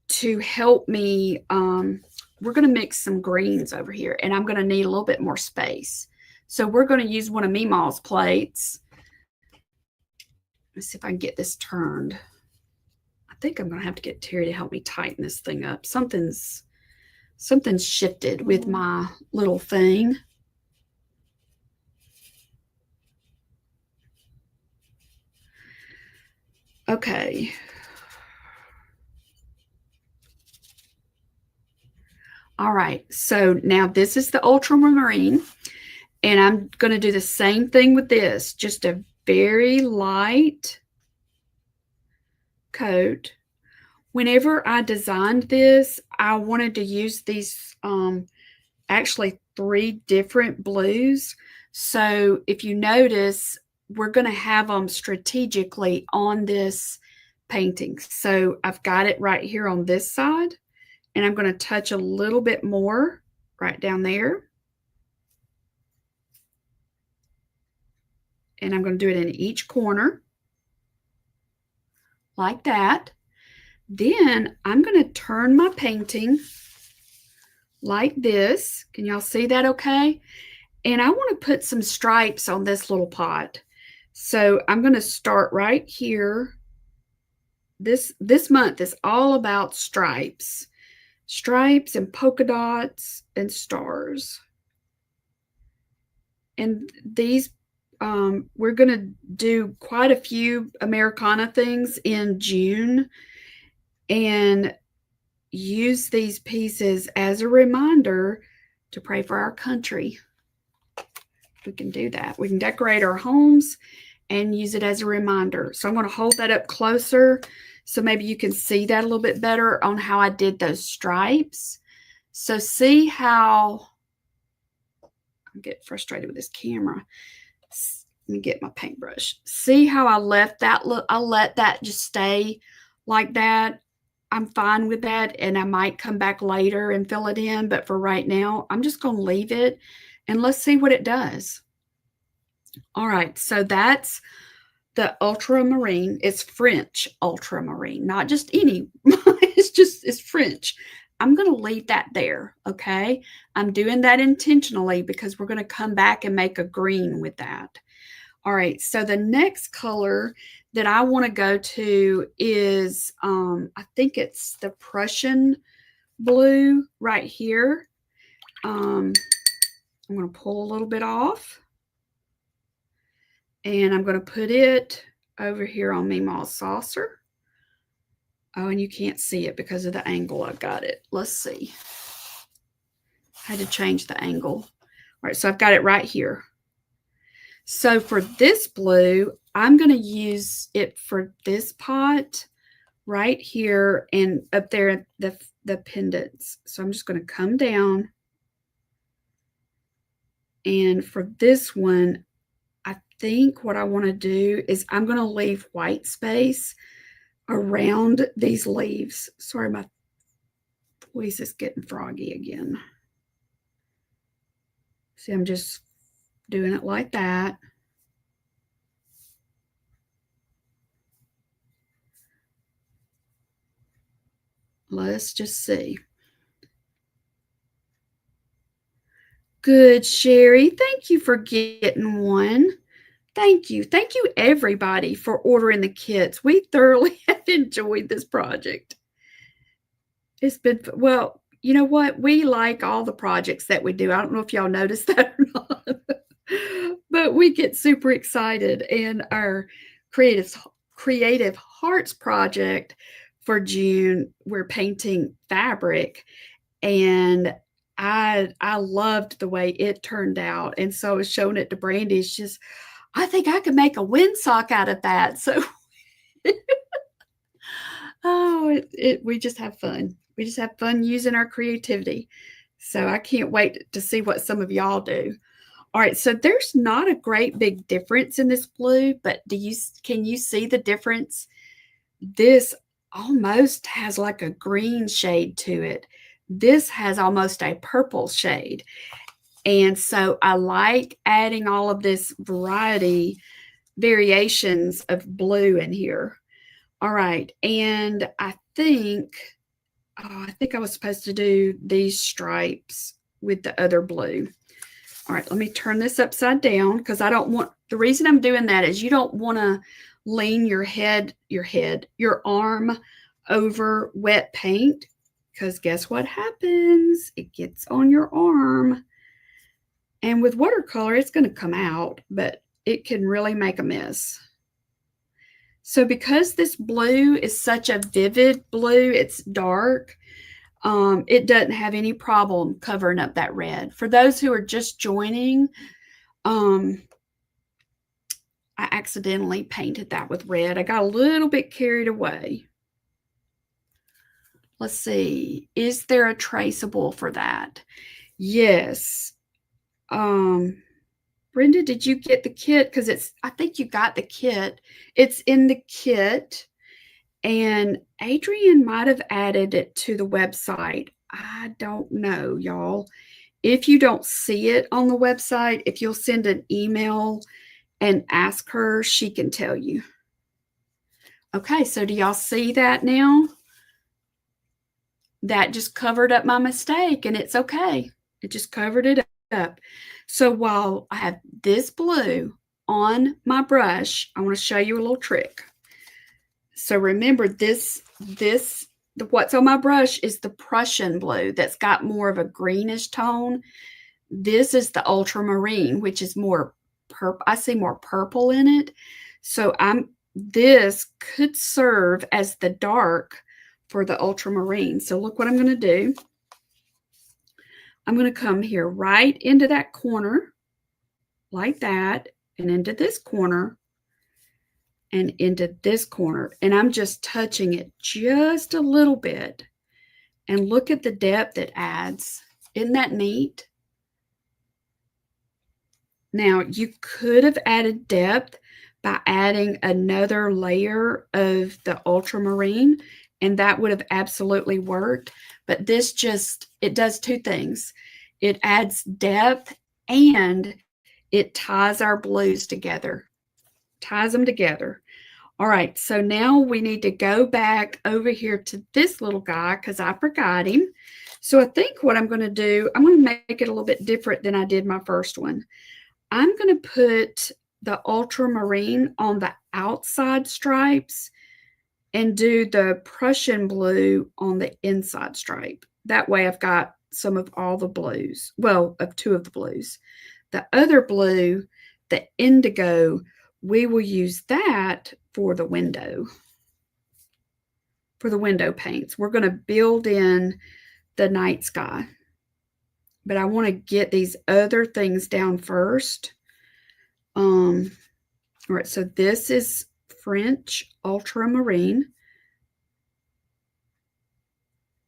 to help me. We're going to mix some greens over here, and I'm going to need a little bit more space. So we're going to use one of Meemaw's plates. Let's see if I can get this turned. I think I'm going to have to get Terry to help me tighten this thing up. Something's shifted with my little thing. Okay. All right, so now this is the ultramarine, and I'm going to do the same thing with this, just a very light coat. Whenever I designed this, I wanted to use these actually 3 different blues. So if you notice, we're going to have them strategically on this painting. So I've got it right here on this side, and I'm going to touch a little bit more right down there. And I'm going to do it in each corner like that. Then I'm going to turn my painting like this. Can y'all see that okay? And I want to put some stripes on this little pot. So I'm going to start right here. This month is all about stripes. Stripes and polka dots and stars. And these, we're going to do quite a few Americana things in June, and use these pieces as a reminder to pray for our country. We can do that. We can decorate our homes, and use it as a reminder. So I'm going to hold that up closer so maybe you can see that a little bit better on how I did those stripes. So see how I'm getting frustrated with this camera. Let me get my paintbrush. See how I left that look? I let that just stay like that. I'm fine with that, and I might come back later and fill it in, but for right now, I'm just going to leave it, and let's see what it does. All right, so that's the ultramarine. It's French ultramarine, not just any. It's French. I'm going to leave that there, okay? I'm doing that intentionally because we're going to come back and make a green with that. All right, so the next color that I want to go to is, I think it's the Prussian blue right here. I'm going to pull a little bit off. And I'm going to put it over here on Meemaw's saucer. Oh, and you can't see it because of the angle I've got it. Let's see. I had to change the angle. All right, so I've got it right here. So for this blue, I'm going to use it for this pot right here and up there the pendants. So I'm just going to come down. And for this one, I think what I want to do is I'm going to leave white space around these leaves. Sorry, my voice is getting froggy again. See, I'm just doing it like that. Let's just see. Good, Sherry. Thank you for getting one. Thank you. Thank you, everybody, for ordering the kits. We thoroughly have enjoyed this project. It's been, well, you know what? We like all the projects that we do. I don't know if y'all noticed that or not, but we get super excited. And our Creative Hearts project for June, we're painting fabric, and I loved the way it turned out. And so I was showing it to Brandy. It's just, I think I could make a windsock out of that. So, we just have fun. We just have fun using our creativity. So I can't wait to see what some of y'all do. All right, so there's not a great big difference in this blue, but can you see the difference? This almost has like a green shade to it. This has almost a purple shade. And so I like adding all of this variations of blue in here. All right, and I think I was supposed to do these stripes with the other blue. All right, let me turn this upside down because I don't want, the reason I'm doing that is you don't want to lean your arm over wet paint, because guess what happens? It gets on your arm. And with watercolor, it's going to come out, but it can really make a mess. So because this blue is such a vivid blue, it's dark, it doesn't have any problem covering up that red. For those who are just joining, I accidentally painted that with red. I got a little bit carried away. Let's see. Is there a traceable for that? Yes. Brenda, did you get the kit? Because I think you got the kit. It's in the kit. And Adrian might have added it to the website. I don't know, y'all. If you don't see it on the website, if you'll send an email and ask her, she can tell you. Okay, so do y'all see that now? That just covered up my mistake, and it's okay. It just covered it up. So while I have this blue on my brush, I want to show you a little trick. So remember, what's on my brush is the Prussian blue that's got more of a greenish tone. This is the ultramarine, which is more purple. I see more purple in it. So this could serve as the dark for the ultramarine. So look what I'm going to do. I'm going to come here right into that corner like that, and into this corner and into this corner. And I'm just touching it just a little bit. And look at the depth it adds. Isn't that neat? Now, you could have added depth by adding another layer of the ultramarine, and that would have absolutely worked. But this just, it does two things. It adds depth and it ties our blues together, ties them together. All right, so now we need to go back over here to this little guy because I forgot him. So I think what I'm going to do, I'm going to make it a little bit different than I did my first one. I'm going to put the ultramarine on the outside stripes and do the Prussian blue on the inside stripe. That way I've got some of all the blues, well, of two of the blues. The other blue, the indigo, we will use that for the window paints. We're going to build in the night sky. But I want to get these other things down first. All right, so this is French ultramarine.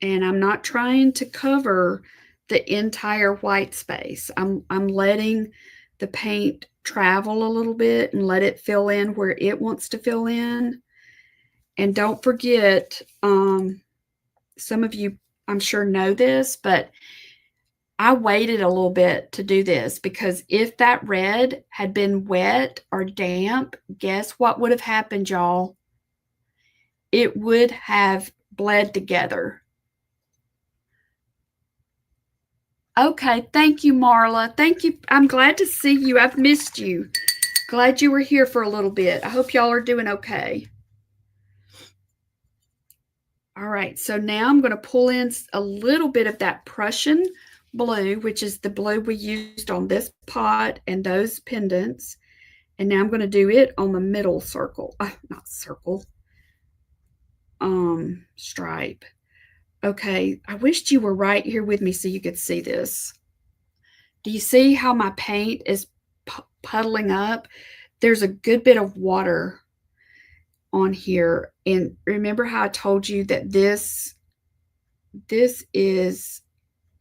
And I'm not trying to cover the entire white space. I'm letting the paint travel a little bit and let it fill in where it wants to fill in. And don't forget, some of you, I'm sure, know this, but I waited a little bit to do this because if that red had been wet or damp, guess what would have happened, y'all? It would have bled together. Okay, thank you, Marla. Thank you. I'm glad to see you. I've missed you. Glad you were here for a little bit. I hope y'all are doing okay. All right, so now I'm going to pull in a little bit of that Prussian blue, which is the blue we used on this pot and those pendants. And now I'm going to do it on the middle circle, not circle, stripe. Okay, I wished you were right here with me so you could see this. Do you see how my paint is puddling up? There's a good bit of water on here. And remember how I told you that this is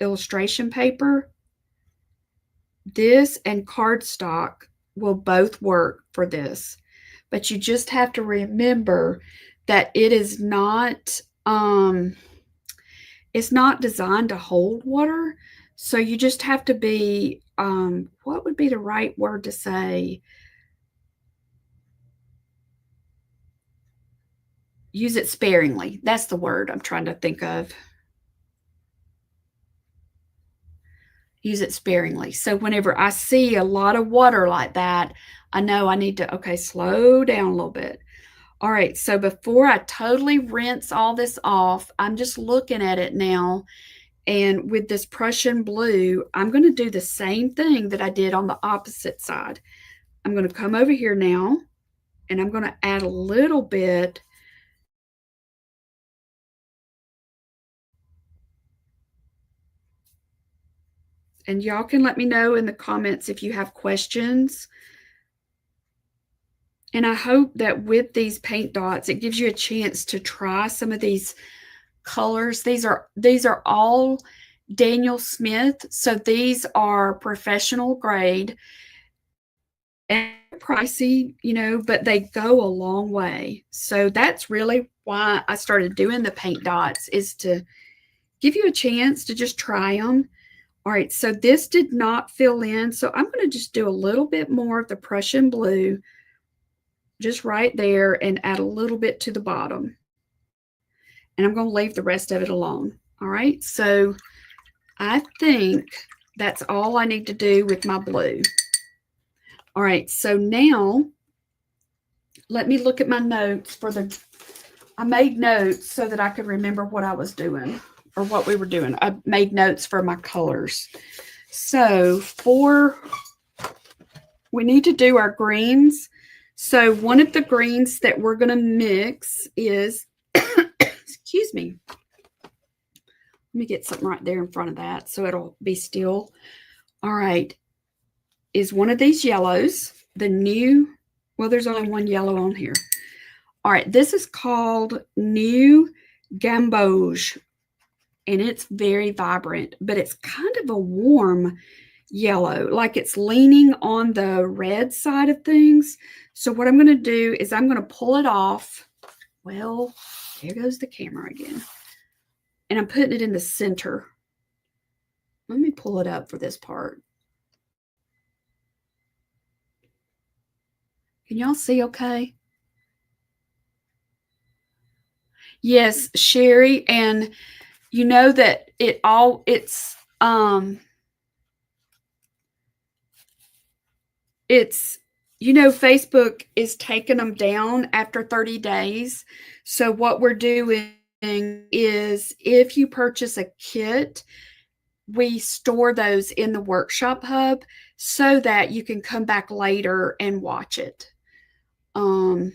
illustration paper? This and cardstock will both work for this. But you just have to remember that it is not it's not designed to hold water. So you just have to be, what would be the right word to say? Use it sparingly. That's the word I'm trying to think of. Use it sparingly. So whenever I see a lot of water like that, I know I need to, okay, slow down a little bit. All right, so before I totally rinse all this off, I'm just looking at it now. And with this Prussian blue, I'm going to do the same thing that I did on the opposite side. I'm going to come over here now, and I'm going to add a little bit. And y'all can let me know in the comments if you have questions. And I hope that with these paint dots, it gives you a chance to try some of these colors. These are all Daniel Smith. So these are professional grade and pricey, you know, but they go a long way. So that's really why I started doing the paint dots, is to give you a chance to just try them. All right, so this did not fill in. So I'm going to just do a little bit more of the Prussian blue just right there and add a little bit to the bottom. And I'm going to leave the rest of it alone. All right, so I think that's all I need to do with my blue. All right, so now let me look at my notes I made notes so that I could remember what I was doing or what we were doing. I made notes for my colors. So we need to do our greens. So one of the greens that we're going to mix is, excuse me. Let me get something right there in front of that so it'll be still. All right. Is one of these yellows, the new, well, there's only one yellow on here. All right, this is called New Gamboge, and it's very vibrant, but it's kind of a warm yellow, like it's leaning on the red side of things. So what I'm going to do is I'm going to pull it off. Well, there goes the camera again. And I'm putting it in the center. Let me pull it up for this part. Can y'all see okay? Yes, Sherry, and you know that it's Facebook is taking them down after 30 days. So what we're doing is if you purchase a kit, we store those in the workshop hub so that you can come back later and watch it. All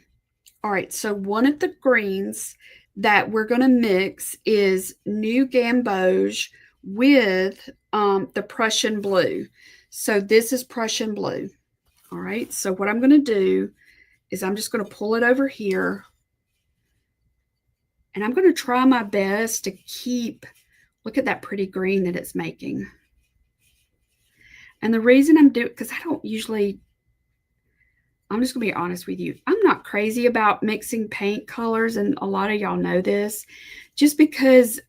right, so one of the greens that we're going to mix is New Gamboge with the Prussian blue. So this is Prussian blue. All right, so what I'm going to do is I'm just going to pull it over here. And I'm going to try my best to keep, look at that pretty green that it's making. And the reason I'm doing, because I don't usually, I'm just going to be honest with you. I'm not crazy about mixing paint colors, and a lot of y'all know this, just because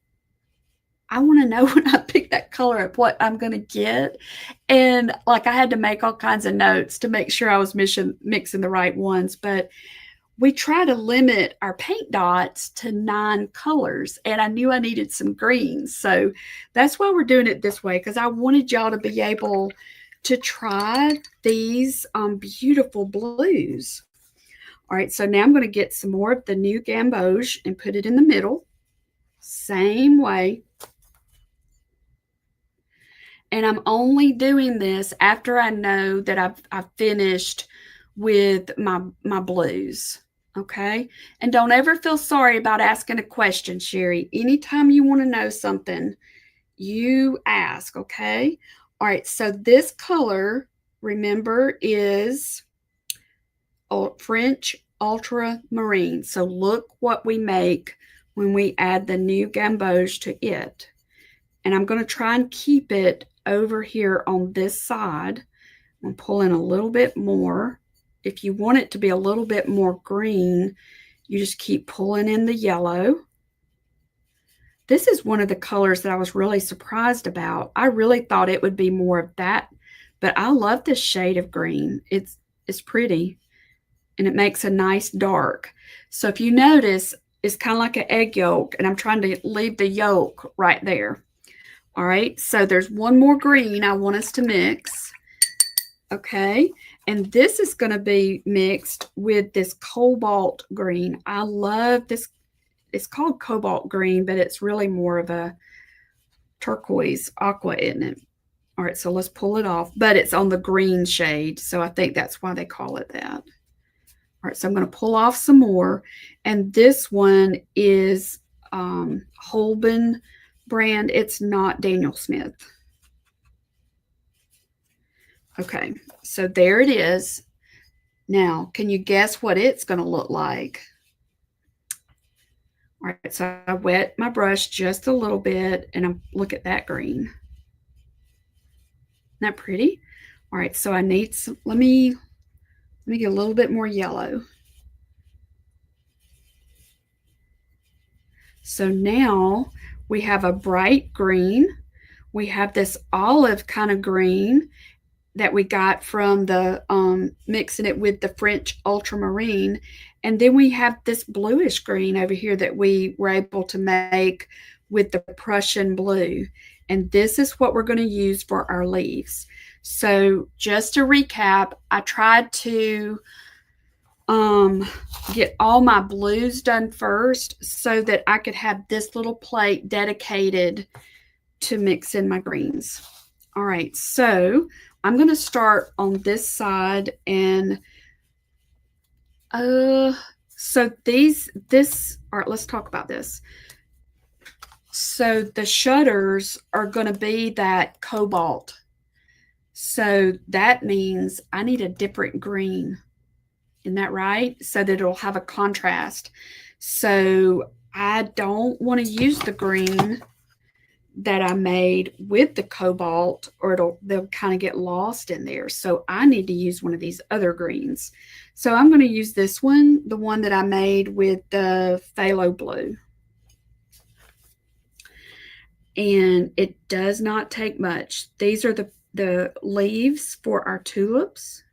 I want to know when I pick that color up what I'm going to get. And like I had to make all kinds of notes to make sure I was mixing the right ones. But we try to limit our paint dots to 9 colors, and I knew I needed some greens. So that's why we're doing it this way, because I wanted y'all to be able to try these beautiful blues. All right, so now I'm going to get some more of the New Gamboge and put it in the middle. Same way. And I'm only doing this after I know that I've finished with my blues. Okay. And don't ever feel sorry about asking a question, Sherry. Anytime you want to know something, you ask. Okay. All right. So this color, remember, is French ultramarine. So look what we make when we add the New Gamboge to it. And I'm going to try and keep it over here on this side. I'm pulling a little bit more. If you want it to be a little bit more green, you just keep pulling in the yellow. This is one of the colors that I was really surprised about. I really thought it would be more of that, but I love this shade of green. It's pretty, and it makes a nice dark. So if you notice, it's kind of like an egg yolk, and I'm trying to leave the yolk right there. All right, so there's one more green I want us to mix. Okay, and this is going to be mixed with this cobalt green. I love this. It's called cobalt green, but it's really more of a turquoise aqua, isn't it? All right, so let's pull it off, but it's on the green shade, so I think that's why they call it that. All right, so I'm going to pull off some more, and this one is Holben brand. It's not Daniel Smith. Okay, so there it is. Now, can you guess what it's going to look like? All right, so I wet my brush just a little bit, and look at that green. Isn't that pretty? All right, so I need some, let me get a little bit more yellow. So now we have a bright green. We have this olive kind of green that we got from the mixing it with the French ultramarine. And then we have this bluish green over here that we were able to make with the Prussian blue. And this is what we're going to use for our leaves. So just to recap, I tried to get all my blues done first so that I could have this little plate dedicated to mix in my greens. All right, so I'm going to start on this side, and so all right, let's talk about this. So the shutters are going to be that cobalt. So that means I need a different green. Isn't that right? So that it'll have a contrast. So I don't want to use the green that I made with the cobalt, or they'll kind of get lost in there. So I need to use one of these other greens. So I'm going to use this one, the one that I made with the phthalo blue. And it does not take much. These are the leaves for our tulips.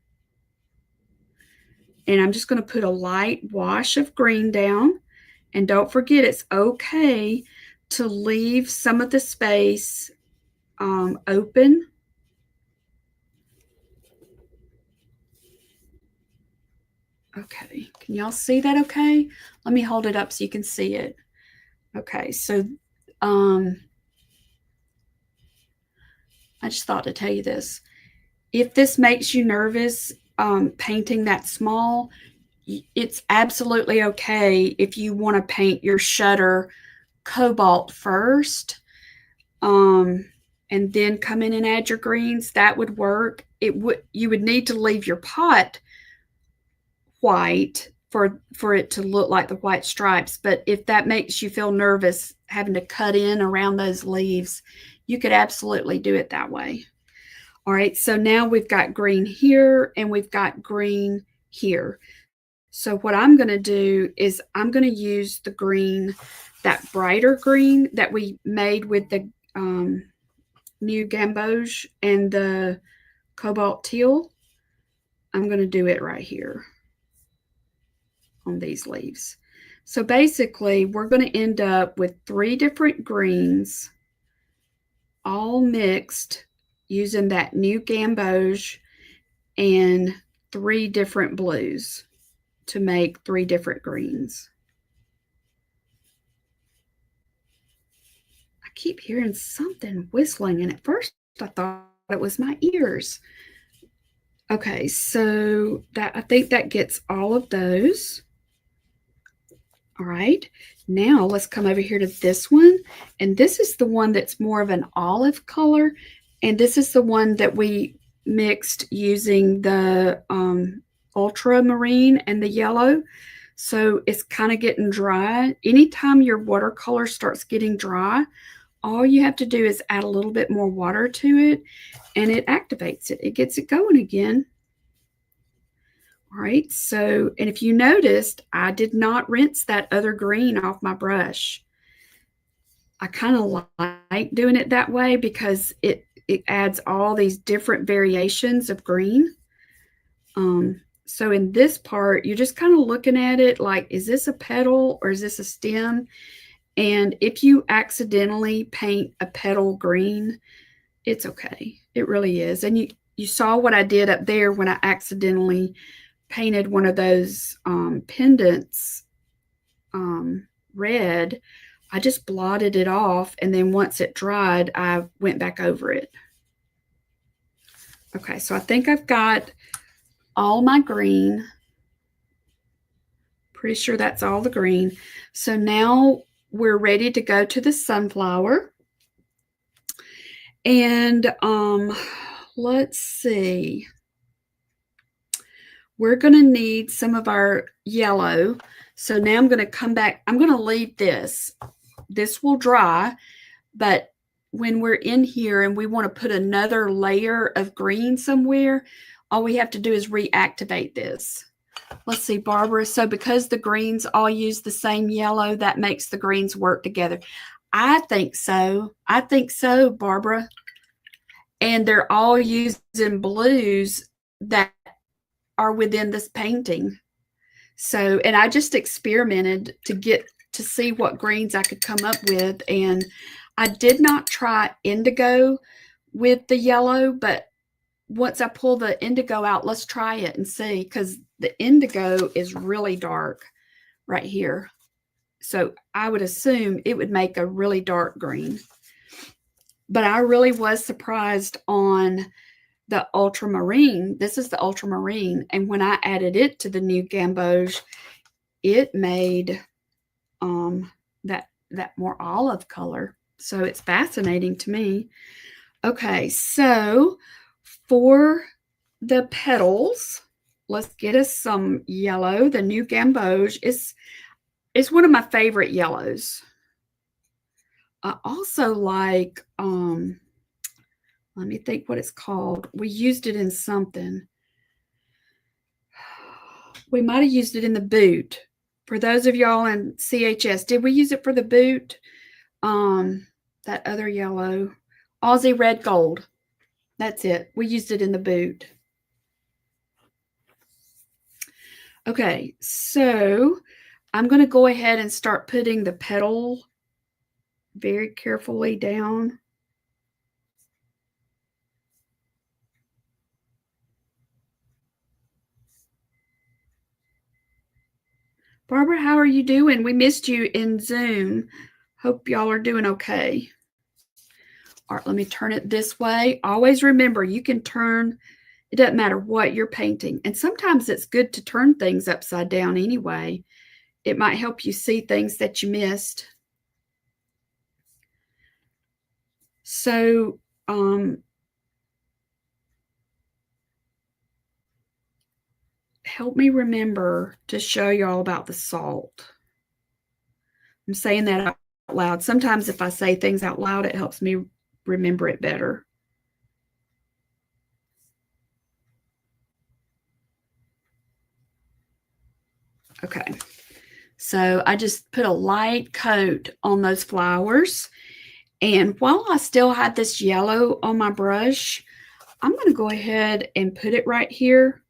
And I'm just going to put a light wash of green down. And don't forget, it's okay to leave some of the space open. Okay, can y'all see that okay? Let me hold it up so you can see it. Okay, so I just thought to tell you this. If this makes you nervous, painting that small, it's absolutely okay if you want to paint your shutter cobalt first, and then come in and add your greens. That would work. You would need to leave your pot white for it to look like the white stripes. But if that makes you feel nervous having to cut in around those leaves, you could absolutely do it that way. All right, so now we've got green here and we've got green here. So what I'm going to do is I'm going to use the green, that brighter green that we made with the new gamboge and the cobalt teal. I'm going to do it right here on these leaves. So basically, we're going to end up with 3 different greens all mixed using that new gamboge and 3 different blues to make 3 different greens. I keep hearing something whistling, and at first I thought it was my ears. Okay, so I think that gets all of those. All right, now let's come over here to this one, and this is the one that's more of an olive color, and this is the one that we mixed using the ultramarine and the yellow. So it's kind of getting dry. Anytime your watercolor starts getting dry, all you have to do is add a little bit more water to it, and it activates it. It gets it going again. All right, so, and if you noticed, I did not rinse that other green off my brush. I kind of like doing it that way because it adds all these different variations of green. So in this part, you're just kind of looking at it like, is this a petal or is this a stem? And if you accidentally paint a petal green, it's okay. It really is. And you saw what I did up there when I accidentally painted one of those pendants red. I just blotted it off, and then once it dried, I went back over it. Okay, so I think I've got all my green. Pretty sure that's all the green. So now we're ready to go to the sunflower. And let's see. We're going to need some of our yellow. So now I'm going to come back. I'm going to leave this. This will dry, but when we're in here and we want to put another layer of green somewhere, all we have to do is reactivate this. Let's see, Barbara. So because the greens all use the same yellow, that makes the greens work together. I think so. I think so, Barbara. And they're all using blues that are within this painting. So, and I just experimented to see what greens I could come up with. And I did not try indigo with the yellow, but once I pull the indigo out, let's try it and see, because the indigo is really dark right here. So I would assume it would make a really dark green. But I really was surprised on the ultramarine. This is the ultramarine. And when I added it to the new gamboge, it made that more olive color. So it's fascinating to me. Okay, so for the petals, let's get us some yellow. The new gamboge is one of my favorite yellows. I also like, let me think what it's called. We used it in something. We might have used it in the boot. For those of y'all in CHS, did we use it for the boot? That other yellow, Aussie Red Gold. That's it. We used it in the boot. Okay, so I'm going to go ahead and start putting the petal very carefully down. Barbara, how are you doing? We missed you in Zoom. Hope y'all are doing okay. All right, let me turn it this way. Always remember, you can turn, it doesn't matter what you're painting. And sometimes it's good to turn things upside down anyway. It might help you see things that you missed. So, help me remember to show y'all about the salt. I'm saying that out loud. Sometimes if I say things out loud, it helps me remember it better. Okay, so I just put a light coat on those flowers. And while I still have this yellow on my brush, I'm going to go ahead and put it right here.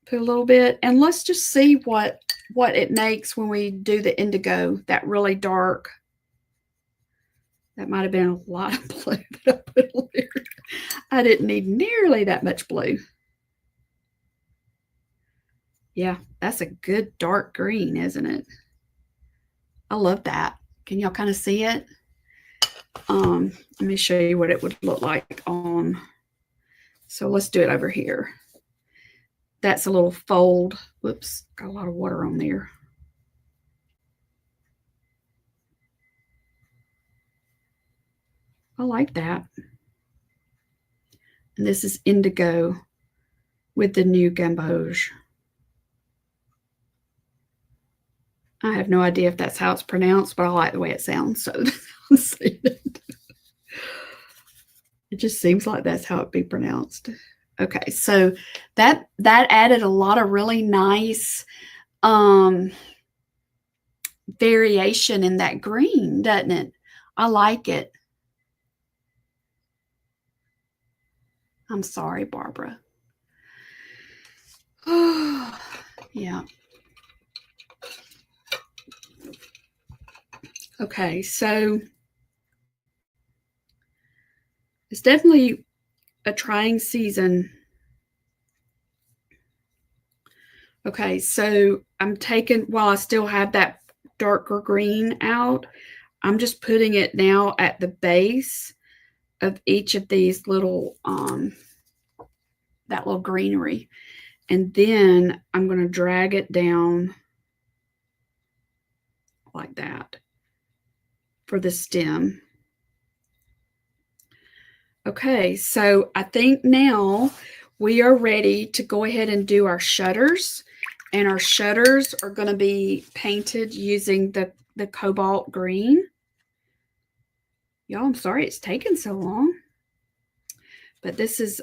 Put a little bit, and let's just see what it makes when we do the indigo, that really dark. That might have been a lot of blue that I put on there. I didn't need nearly that much blue. Yeah, that's a good dark green, isn't it? I love that. Can y'all kind of see it? Let me show you what it would look like on. So let's do it over here. That's a little fold. Whoops, got a lot of water on there. I like that. And this is indigo with the new gamboge. I have no idea if that's how it's pronounced, but I like the way it sounds, so I'm saying it. It just seems like that's how it'd be pronounced. Okay, so that added a lot of really nice variation in that green, doesn't it? I like it. I'm sorry, Barbara. Oh, yeah. Okay, so it's definitely a trying season. Okay, so I'm taking, while I still have that darker green out, I'm just putting it now at the base of each of these little, that little greenery. And then I'm going to drag it down like that for the stem. Okay, so I think now we are ready to go ahead and do our shutters. And our shutters are going to be painted using the cobalt green. Y'all, I'm sorry it's taken so long. But this is,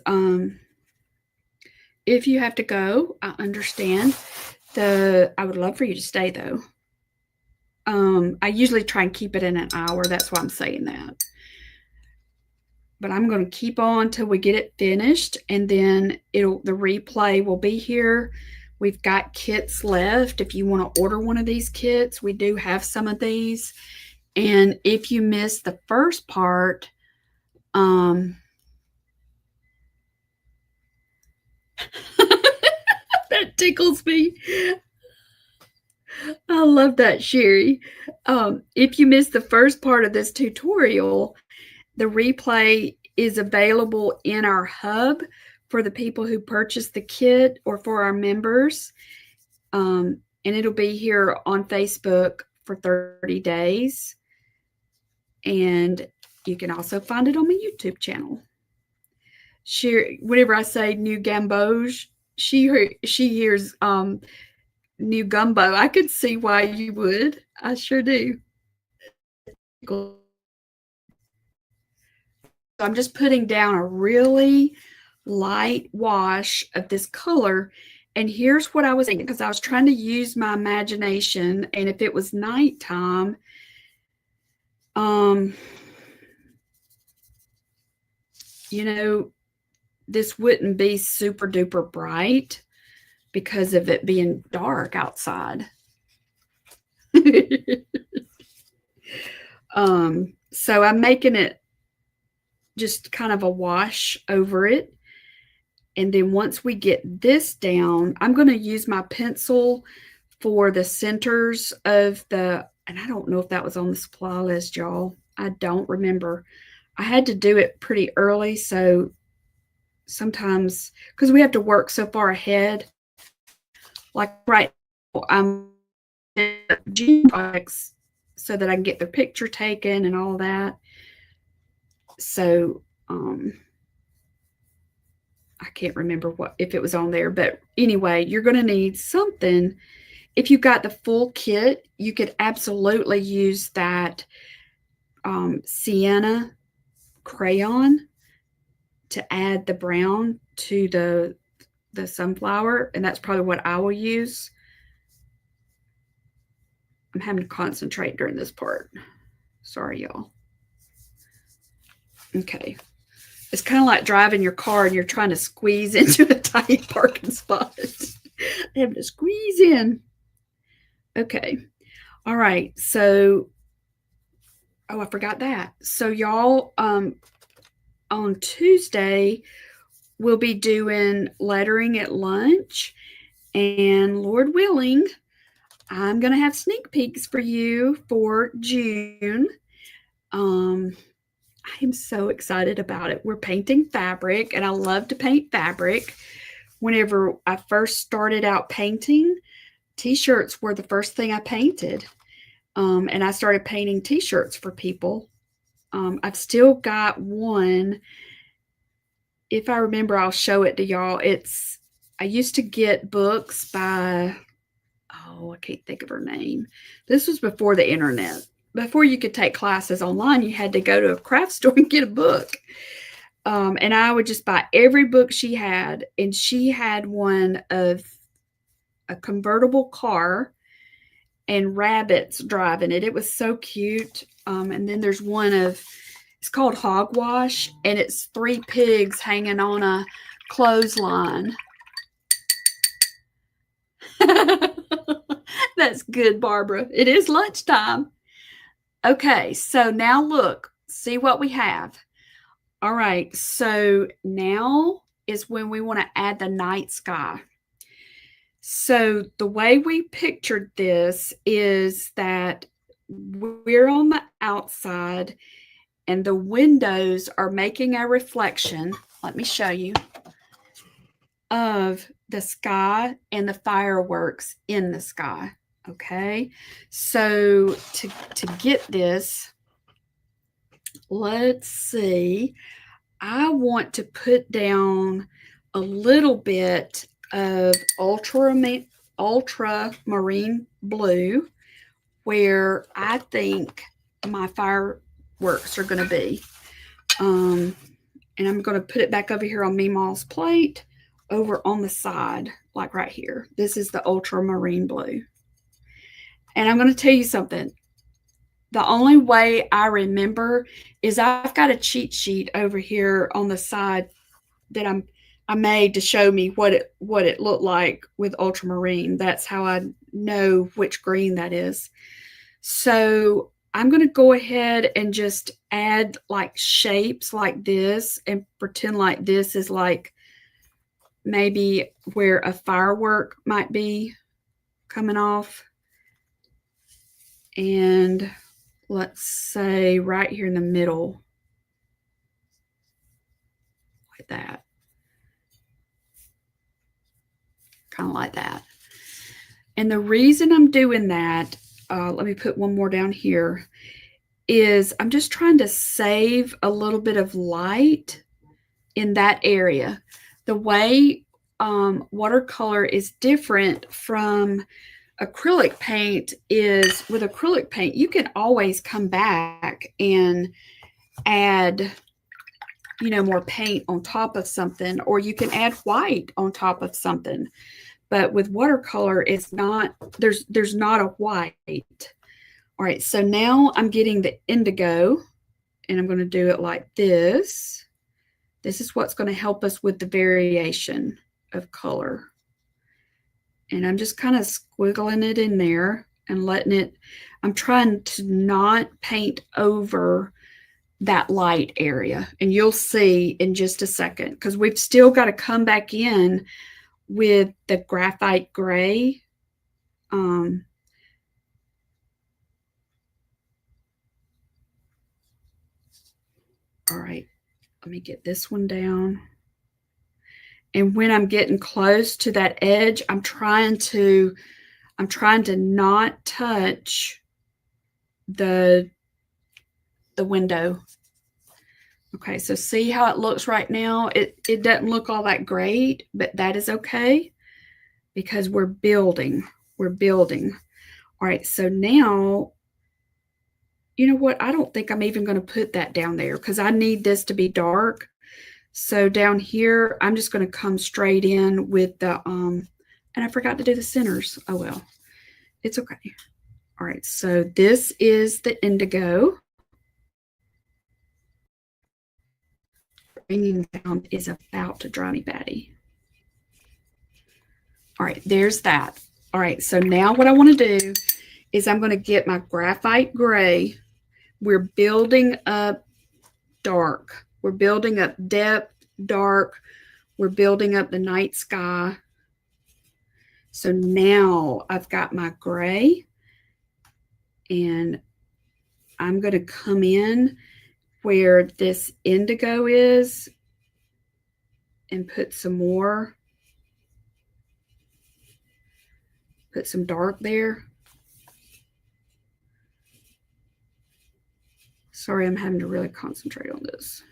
if you have to go, I understand. I would love for you to stay, though. I usually try and keep it in an hour. That's why I'm saying that. But I'm going to keep on till we get it finished, and then the replay will be here. We've got kits left. If you want to order one of these kits, we do have some of these. And if you missed the first part, that tickles me. I love that, Sherry. If you missed the first part of this tutorial, the replay is available in our hub for the people who purchase the kit or for our members. And it'll be here on Facebook for 30 days. And you can also find it on my YouTube channel. Sherry, whenever I say new gamboge, she hears new gumbo. I could see why you would. I sure do. So I'm just putting down a really light wash of this color. And here's what I was thinking, because I was trying to use my imagination. And if it was nighttime, you know, this wouldn't be super duper bright because of it being dark outside. So I'm making it just kind of a wash over it. And then once we get this down, I'm going to use my pencil for the centers of the, and I don't know if that was on the supply list, y'all. I don't remember. I had to do it pretty early, so sometimes, because we have to work so far ahead, like right now, I'm projects so that I can get their picture taken and all that. So I can't remember what if it was on there, but anyway, you're going to need something. If you got the full kit, you could absolutely use that sienna crayon to add the brown to the sunflower, and that's probably what I will use. I'm having to concentrate during this part. Sorry, y'all. Okay. It's kind of like driving your car and you're trying to squeeze into a tight parking spot. Having to squeeze in. Okay. All right. So, oh, I forgot that. So, y'all, on Tuesday, we'll be doing lettering at lunch. And Lord willing, I'm going to have sneak peeks for you for June. I am so excited about it. We're painting fabric, and I love to paint fabric. Whenever I first started out painting, t-shirts were the first thing I painted. And I started painting t-shirts for people. I've still got one. If I remember, I'll show it to y'all. I used to get books by, oh, I can't think of her name. This was before the internet. Before you could take classes online, you had to go to a craft store and get a book. And I would just buy every book she had. And she had one of a convertible car and rabbits driving it. It was so cute. And then there's one it's called Hogwash, and it's 3 pigs hanging on a clothesline. That's good, Barbara. It is lunchtime. Okay, so now look, see what we have. All right, so now is when we want to add the night sky. So the way we pictured this is that we're on the outside and the windows are making a reflection. Let me show you, of the sky and the fireworks in the sky. Okay, so to get this, let's see, I want to put down a little bit of ultramarine blue where I think my fireworks are going to be. And I'm going to put it back over here on Meemaw's plate over on the side, like right here. This is the ultramarine blue. And I'm going to tell you something. The only way I remember is I've got a cheat sheet over here on the side that I made to show me what it looked like with ultramarine. That's how I know which green that is. So I'm going to go ahead and just add like shapes like this and pretend like this is like maybe where a firework might be coming off. And let's say right here in the middle, like that. Kind of like that. And the reason I'm doing that, let me put one more down here, is I'm just trying to save a little bit of light in that area. The way watercolor is different from acrylic paint is with acrylic paint, you can always come back and add, you know, more paint on top of something, or you can add white on top of something. But with watercolor, it's not, there's not a white. All right, so now I'm getting the indigo, and I'm going to do it like this. This is what's going to help us with the variation of color. And I'm just kind of squiggling it in there and letting it, I'm trying to not paint over that light area. And you'll see in just a second, because we've still got to come back in with the graphite gray. All right, let me get this one down. And when I'm getting close to that edge, I'm trying to not touch the window. Okay, so see how it looks right now? It doesn't look all that great, but that is okay because we're building. We're building. All right, so now, you know what? I don't think I'm even going to put that down there because I need this to be dark. So down here, I'm just going to come straight in with the, and I forgot to do the centers. Oh, well, it's okay. All right, so this is the indigo. Bringing down is about to drive me batty. All right, there's that. All right, so now what I want to do is I'm going to get my graphite gray. We're building up dark. We're building up depth, dark. We're building up the night sky. So now I've got my gray, and I'm going to come in where this indigo is and put some more, put some dark there. Sorry, I'm having to really concentrate on this.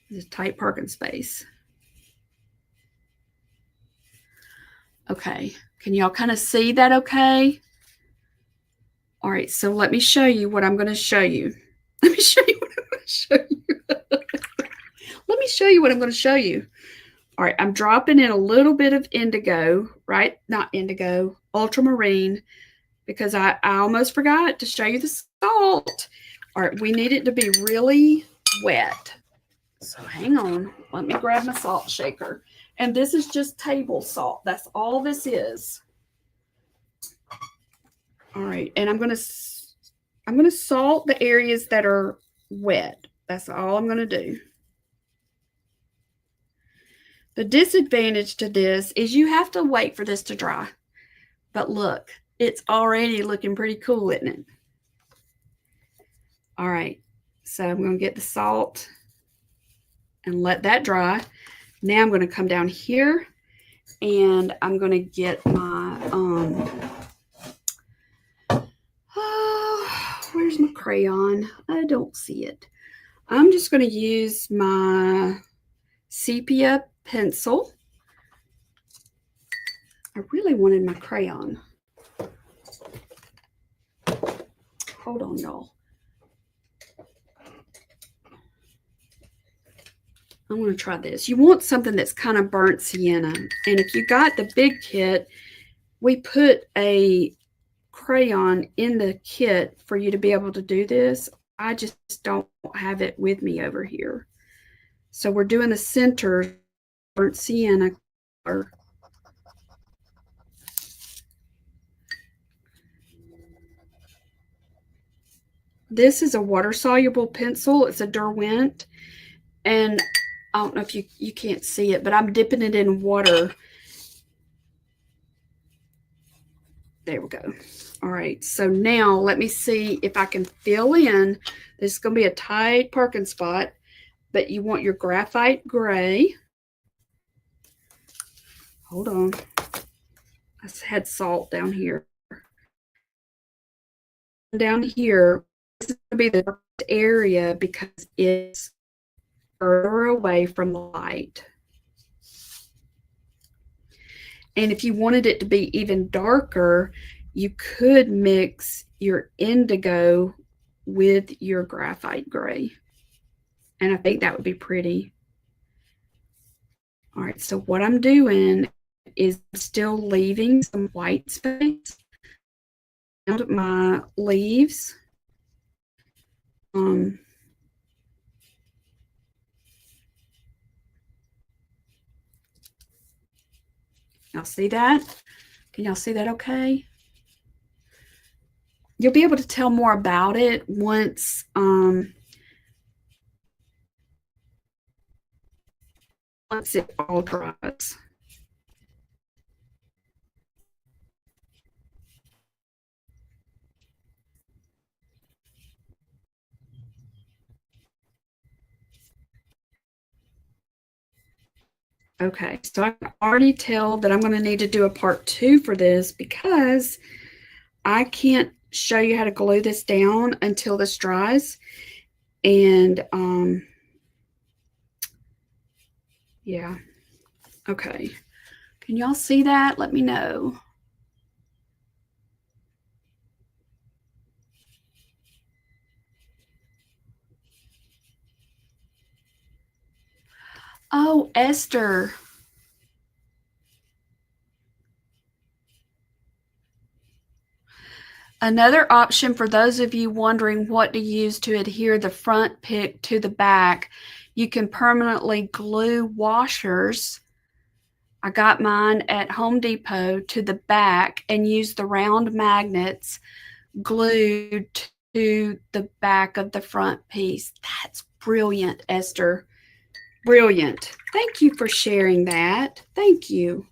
This tight parking space. Okay, can y'all kind of see that okay? All right, so let me show you what I'm going to show you. Let me show you what I'm going to show you. Let me show you what I'm going to show you. All right, I'm dropping in a little bit of indigo, right? Not indigo, ultramarine, because I almost forgot to show you the salt. All right, we need it to be really wet. So hang on, let me grab my salt shaker. And this is just table salt. That's all this is. All right, and I'm gonna salt the areas that are wet. That's all I'm gonna do. The disadvantage to this is you have to wait for this to dry. But look, it's already looking pretty cool, isn't it? All right, so I'm gonna get the salt and let that dry. Now I'm going to come down here and I'm going to get my, where's my crayon? I don't see it. I'm just going to use my sepia pencil. I really wanted my crayon. Hold on, y'all. I'm going to try this. You want something that's kind of burnt sienna. And if you got the big kit, we put a crayon in the kit for you to be able to do this. I just don't have it with me over here. So we're doing the center burnt sienna color. This is a water-soluble pencil. It's a Derwent. And I don't know if you can't see it, but I'm dipping it in water. There we go. All right, so now let me see if I can fill in. This is going to be a tight parking spot, but you want your graphite gray. Hold on. I had salt down here. Down here, this is going to be the area because it's further away from the light. And if you wanted it to be even darker, you could mix your indigo with your graphite gray. And I think that would be pretty. All right, so what I'm doing is still leaving some white space around my leaves. Y'all see that? Can y'all see that okay? You'll be able to tell more about it once it all dries. Okay, so I can already tell that I'm going to need to do a part 2 for this because I can't show you how to glue this down until this dries. And yeah, okay. Can y'all see that? Let me know. Oh, Esther. Another option for those of you wondering what to use to adhere the front pick to the back, you can permanently glue washers. I got mine at Home Depot to the back and use the round magnets glued to the back of the front piece. That's brilliant, Esther. Brilliant. Thank you for sharing that. Thank you.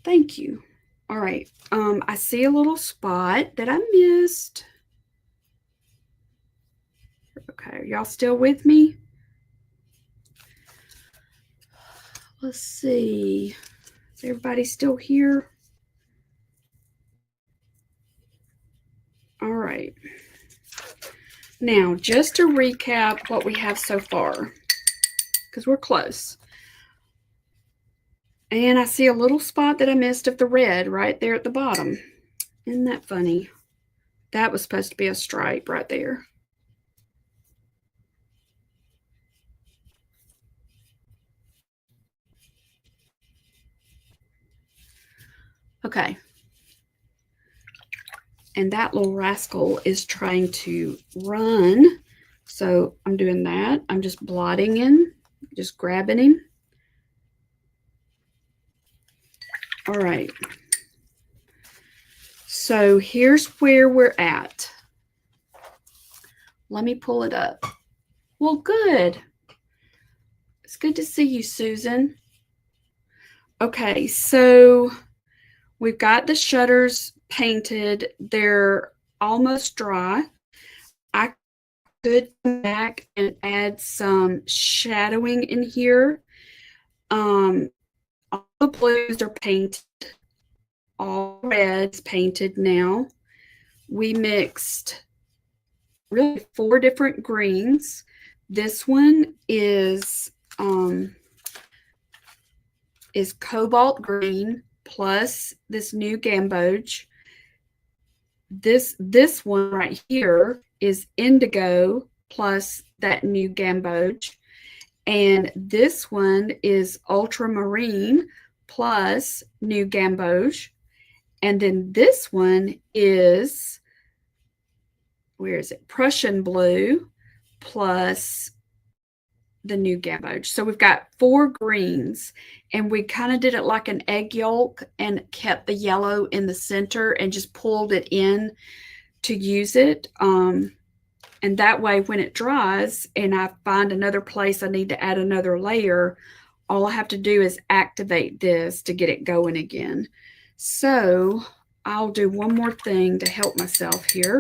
Thank you. All right. I see a little spot that I missed. Okay, are y'all still with me? Let's see. Is everybody still here? All right. Now, just to recap what we have so far, because we're close. And I see a little spot that I missed of the red right there at the bottom. Isn't that funny? That was supposed to be a stripe right there. Okay. And that little rascal is trying to run. So I'm doing that. I'm just blotting him, just grabbing him. All right. So here's where we're at. Let me pull it up. Well, good. It's good to see you, Susan. Okay, so we've got the shutters painted. They're almost dry. I could come back and add some shadowing in here. All the blues are painted. All red's painted now. We mixed really 4 different greens. This one is cobalt green plus this new gamboge. This one right here is indigo plus that new gamboge. And this one is ultramarine plus new gamboge. And then this one is, where is it? Prussian blue plus the new gamboge. So we've got 4 greens, and we kind of did it like an egg yolk and kept the yellow in the center and just pulled it in to use it. And that way, when it dries and I find another place I need to add another layer, all I have to do is activate this to get it going again. So I'll do one more thing to help myself here.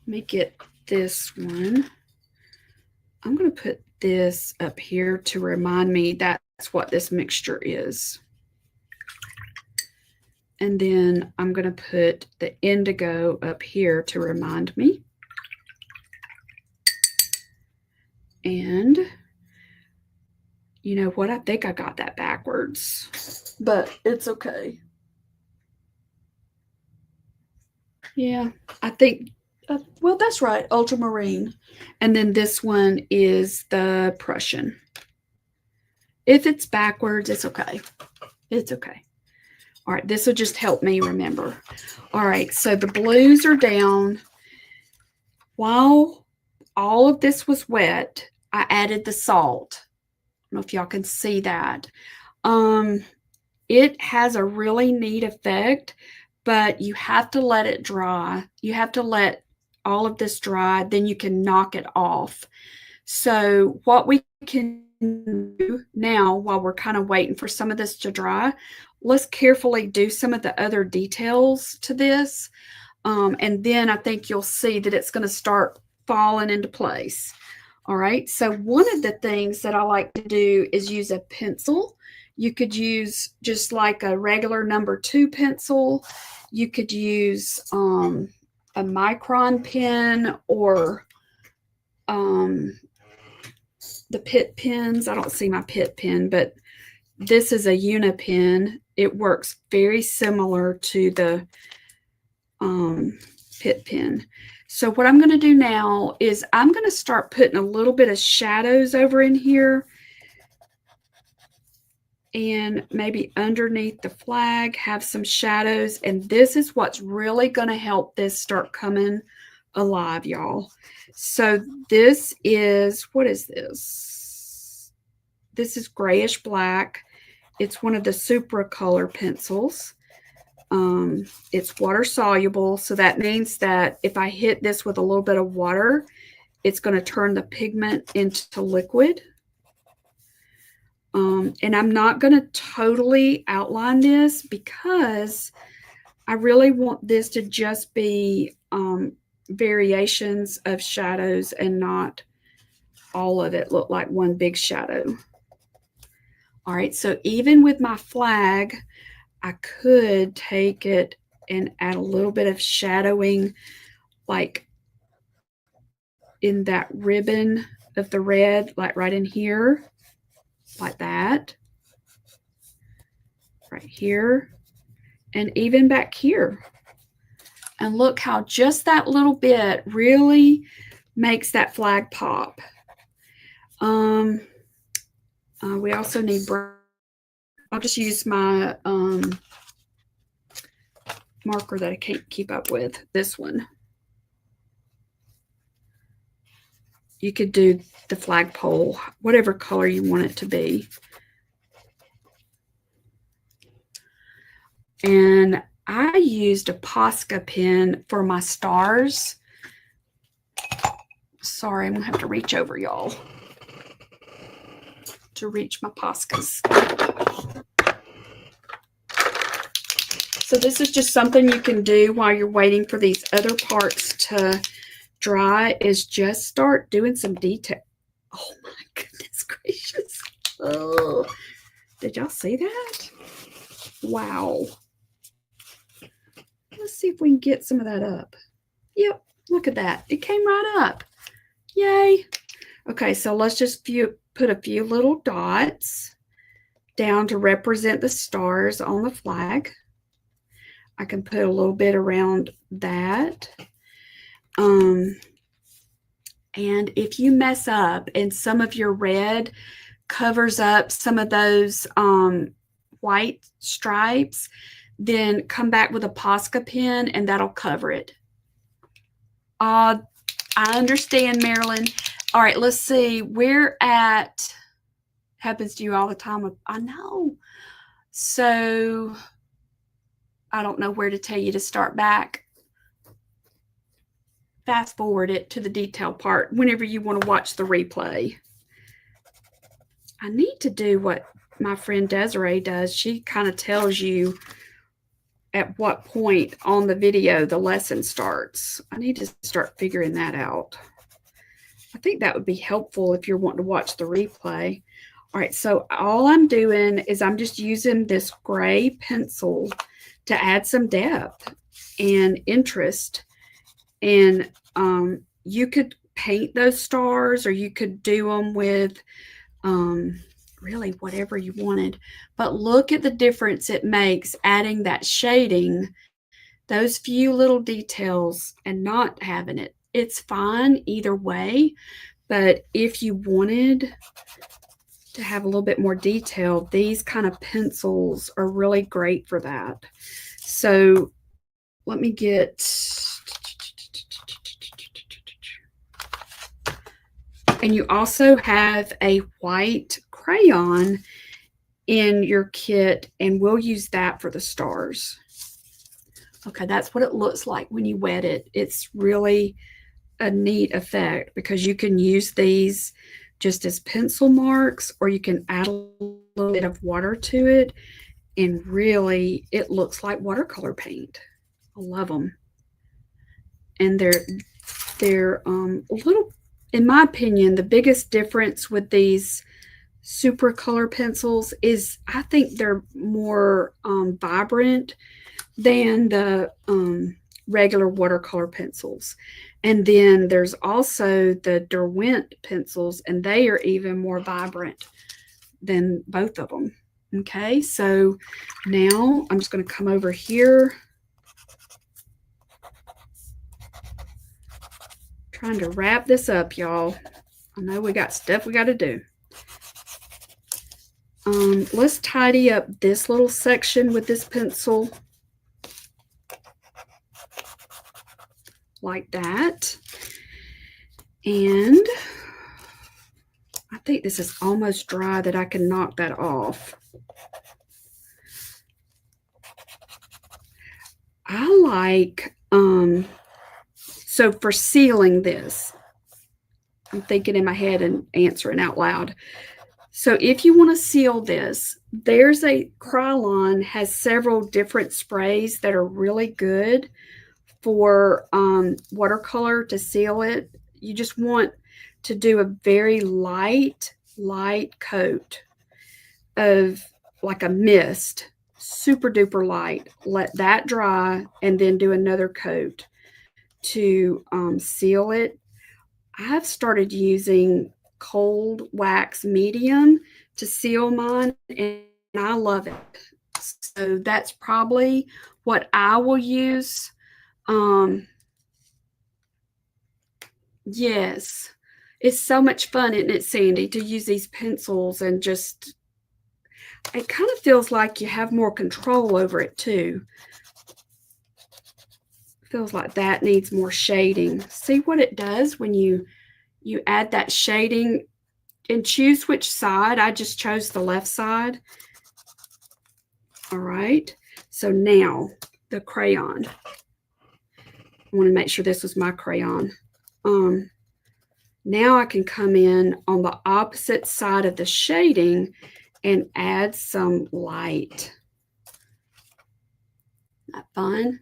Make it this one. I'm going to put this up here to remind me that's what this mixture is. And then I'm going to put the indigo up here to remind me. And you know what? I think I got that backwards, but it's okay. Yeah, I think, well, that's right, ultramarine. And then this one is the Prussian. If it's backwards, it's okay. It's okay. All right, this will just help me remember. All right, so the blues are down. While all of this was wet, I added the salt. I don't know if y'all can see that. It has a really neat effect, but you have to let it dry. You have to let all of this dry, then you can knock it off. So what we can do now while we're kind of waiting for some of this to dry, let's carefully do some of the other details to this. And then I think you'll see that it's going to start falling into place. All right, so one of the things that I like to do is use a pencil. You could use just like a regular #2 pencil. You could use a micron pen or the Pitt pens. I don't see my Pitt pen, but this is a Unipen. It works very similar to the Pitt pen. So what I'm going to do now is I'm going to start putting a little bit of shadows over in here and maybe underneath the flag have some shadows. And this is what's really going to help this start coming alive, y'all. So this is, what is this? This is grayish black. It's one of the Supracolor pencils. It's water soluble, so that means that if I hit this with a little bit of water, it's going to turn the pigment into liquid. And I'm not going to totally outline this because I really want this to just be variations of shadows and not all of it look like one big shadow. All right, so even with my flag, I could take it and add a little bit of shadowing, like in that ribbon of the red, like right in here, like that, right here, and even back here. And look how just that little bit really makes that flag pop. We also need brown. I'll just use my marker that I can't keep up with, this one. You could do the flagpole, whatever color you want it to be. And I used a Posca pen for my stars. Sorry, I'm gonna have to reach over, y'all, to reach my Poscas. So this is just something you can do while you're waiting for these other parts to dry, is just start doing some detail. Oh my goodness gracious. Oh, did y'all see that? Wow. Let's see if we can get some of that up. Yep, look at that. It came right up. Yay. Okay, so let's just put a few little dots down to represent the stars on the flag. I can put a little bit around that. And if you mess up and some of your red covers up some of those white stripes, then come back with a Posca pen and that'll cover it. I understand, Marilyn. All right, let's see. We're at, happens to you all the time. I know. So I don't know where to tell you to start back. Fast forward it to the detail part whenever you want to watch the replay. I need to do what my friend Desiree does. She kind of tells you at what point on the video the lesson starts. I need to start figuring that out. I think that would be helpful if you're wanting to watch the replay. All right, so all I'm doing is I'm just using this gray pencil to add some depth and interest. And you could paint those stars, or you could do them with really whatever you wanted. But look at the difference it makes adding that shading, those few little details, and not having it. It's fine either way, but if you wanted to have a little bit more detail, these kind of pencils are really great for that. So let me get, and you also have a white crayon in your kit, and we'll use that for the stars. Okay, that's what it looks like when you wet it. It's really a neat effect because you can use these just as pencil marks, or you can add a little bit of water to it, and really it looks like watercolor paint. I love them. And they're a little, in my opinion, the biggest difference with these super color pencils is I think they're more vibrant than the regular watercolor pencils. And then there's also the Derwent pencils, and they are even more vibrant than both of them. Okay, so now I'm just going to come over here, trying to wrap this up, y'all. I know we got stuff we got to do. Let's tidy up this little section with this pencil like that. And I think this is almost dry that I can knock that off. I like, so for sealing this, I'm thinking in my head and answering out loud. So if you want to seal this, there's a Krylon has several different sprays that are really good for watercolor to seal it. You just want to do a very light coat of like a mist, super duper light. Let that dry and then do another coat to seal it. I've started using cold wax medium to seal mine, and I love it. So that's probably what I will use. Yes, it's so much fun, isn't it, Sandy, to use these pencils, and just, it kind of feels like you have more control over it too. Feels like that needs more shading. See what it does when you add that shading, and choose which side. I just chose the left side. All right, so now the crayon. I want to make sure this was my crayon. Now I can come in on the opposite side of the shading and add some light. Isn't that fun?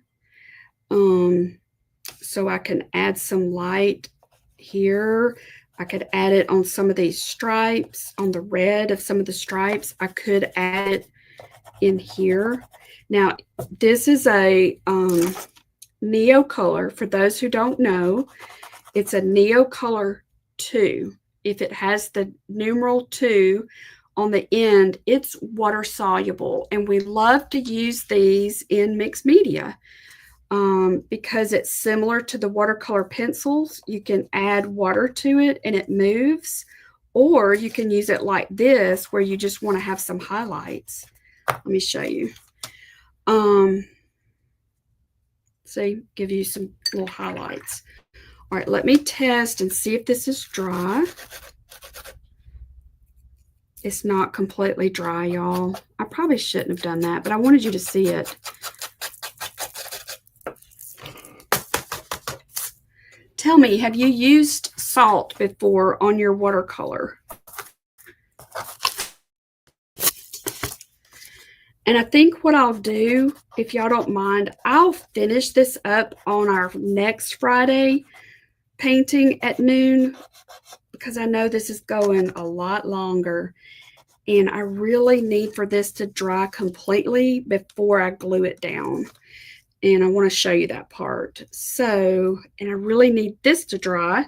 So I can add some light here. I could add it on some of these stripes, on the red of some of the stripes. I could add it in here. Now, this is a Neocolor. For those who don't know, it's a Neocolor 2. If it has the numeral 2 on the end, it's water soluble. And we love to use these in mixed media because it's similar to the watercolor pencils. You can add water to it and it moves, or you can use it like this where you just want to have some highlights. Let me show you. See, give you some little highlights. All right, let me test and see if this is dry. It's not completely dry, y'all. I probably shouldn't have done that, but I wanted you to see it. Tell me, have you used salt before on your watercolor? And I think what I'll do, if y'all don't mind, I'll finish this up on our next Friday painting at noon, because I know this is going a lot longer, and I really need for this to dry completely before I glue it down. And I want to show you that part. So, and I really need this to dry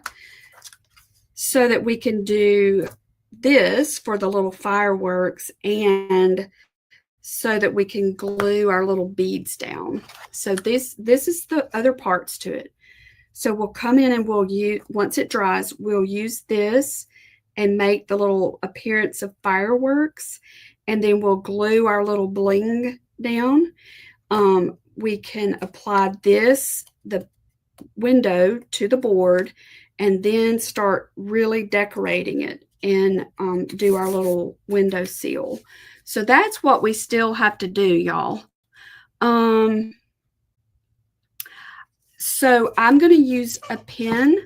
so that we can do this for the little fireworks and so that we can glue our little beads down. So this is the other parts to it. So we'll come in and we'll use, once it dries, we'll use this and make the little appearance of fireworks, and then we'll glue our little bling down. We can apply this, the window, to the board, and then start really decorating it and do our little window seal. So that's what we still have to do, y'all. So I'm going to use a pen.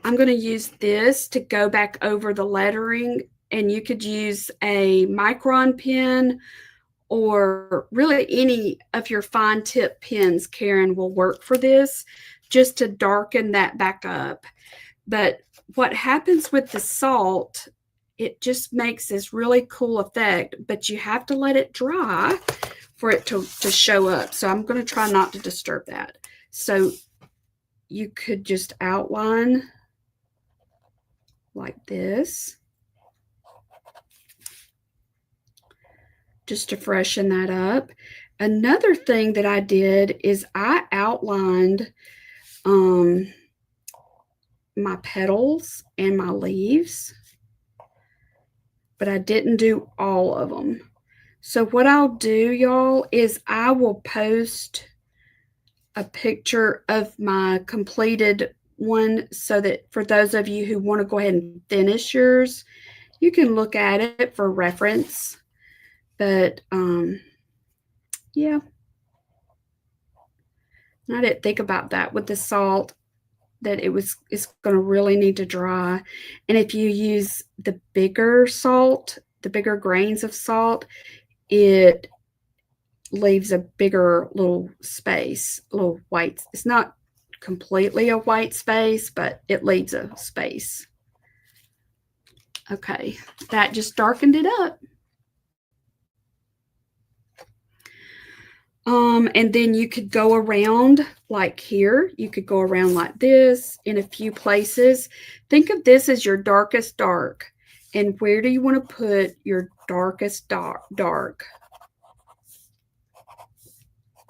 I'm going to use this to go back over the lettering, and you could use a micron pen or really any of your fine tip pens, Karen, will work for this, just to darken that back up. But what happens with the salt, it just makes this really cool effect, but you have to let it dry for it to show up. So I'm going to try not to disturb that. So you could just outline like this, just to freshen that up. Another thing that I did is I outlined my petals and my leaves, but I didn't do all of them. So what I'll do, y'all, is I will post a picture of my completed one so that for those of you who want to go ahead and finish yours, you can look at it for reference. But yeah, I didn't think about that with the salt, that it's going to really need to dry. And if you use the bigger salt, the bigger grains of salt, it leaves a bigger little space, a little white. It's not completely a white space, but it leaves a space. Okay, that just darkened it up. And then you could go around like here. You could go around like this in a few places. Think of this as your darkest dark. And where do you want to put your darkest dark?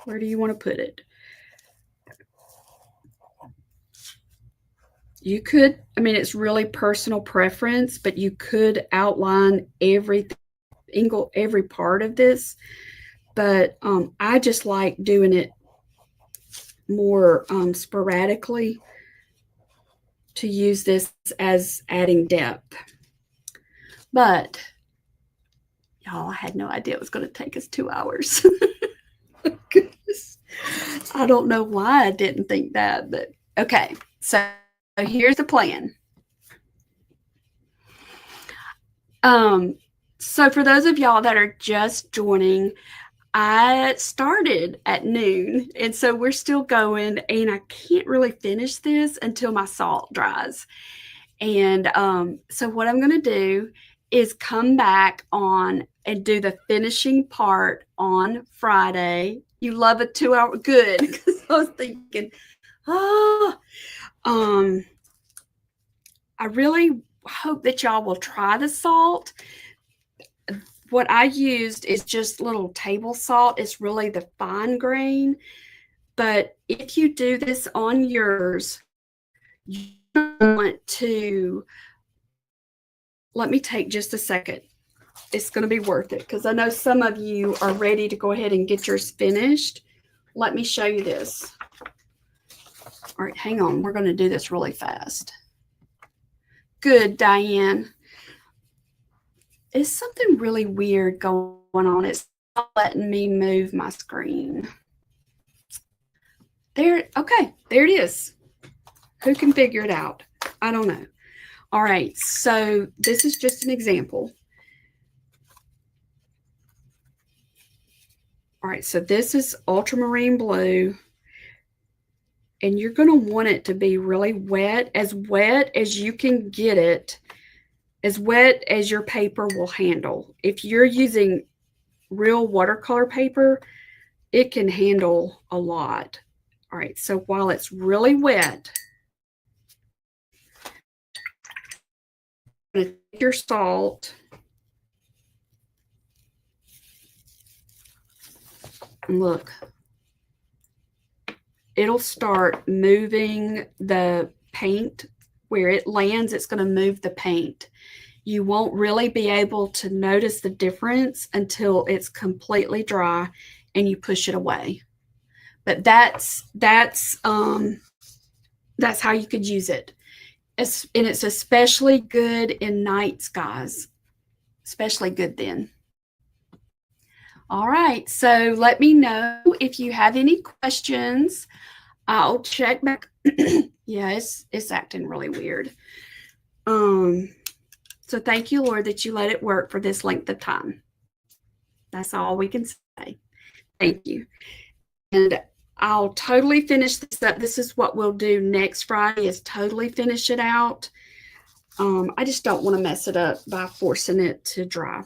Where do you want to put it? You could, I mean, it's really personal preference, but you could outline every part of this. But I just like doing it more sporadically to use this as adding depth. But y'all, I had no idea it was going to take us 2 hours. Goodness. I don't know why I didn't think that, but okay. So here's the plan. So for those of y'all that are just joining, I started at noon, and so we're still going, and I can't really finish this until my salt dries. And so what I'm going to do is come back on and do the finishing part on Friday. You love a 2 hour, good, because I was thinking, I really hope that y'all will try the salt. What I used is just little table salt. It's really the fine grain. But if you do this on yours, you want to, let me take just a second. It's going to be worth it because I know some of you are ready to go ahead and get yours finished. Let me show you this. All right, hang on. We're going to do this really fast. Good, Diane. Is something really weird going on? It's not letting me move my screen. There, okay, there it is. Who can figure it out? I don't know. All right, so this is just an example. All right, so this is ultramarine blue, and you're going to want it to be really wet as you can get it, as wet as your paper will handle. If you're using real watercolor paper, it can handle a lot. All right, so while it's really wet, going to take your salt and look. It'll start moving the paint where it lands. It's going to move the paint. You won't really be able to notice the difference until it's completely dry and you push it away. But that's how you could use it. And it's especially good in night skies, especially good then. All right, so let me know if you have any questions. I'll check back. Yeah, it's acting really weird. So thank you, Lord, that you let it work for this length of time. That's all we can say. Thank you. And I'll totally finish this up. This is what we'll do next Friday, is totally finish it out. I just don't want to mess it up by forcing it to dry.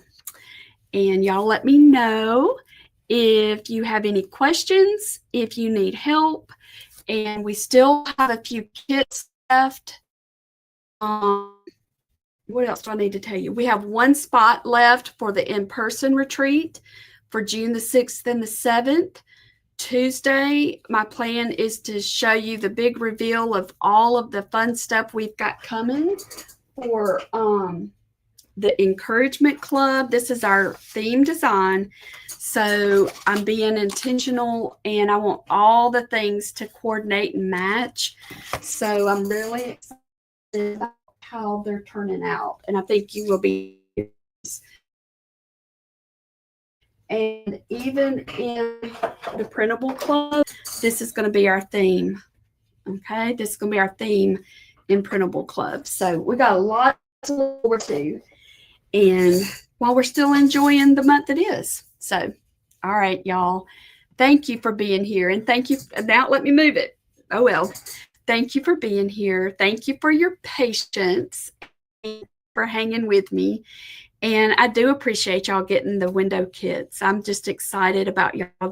And y'all let me know if you have any questions, if you need help. And we still have a few kits left. What else do I need to tell you? We have one spot left for the in-person retreat for June the 6th and the 7th. Tuesday, my plan is to show you the big reveal of all of the fun stuff we've got coming for the Encouragement Club. This is our theme design. So I'm being intentional and I want all the things to coordinate and match. So I'm really excited about how they're turning out. And I think you will be. And even in the printable club, this is going to be our theme. Okay, this is going to be our theme in printable club. So we got a lot to look forward to. And while we're still enjoying the month it is. So, all right, y'all. Thank you for being here. And thank you. Now let me move it. Oh, well. Thank you for being here. Thank you for your patience and for hanging with me. And I do appreciate y'all getting the window kits. I'm just excited about y'all. I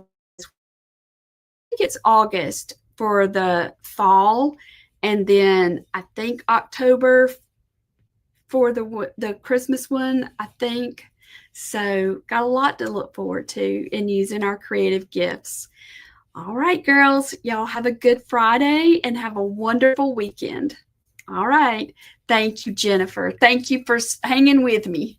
think it's August for the fall. And then I think October for the Christmas one, I think. So got a lot to look forward to in using our creative gifts. All right, girls, y'all have a good Friday and have a wonderful weekend. All right. Thank you, Jennifer. Thank you for hanging with me.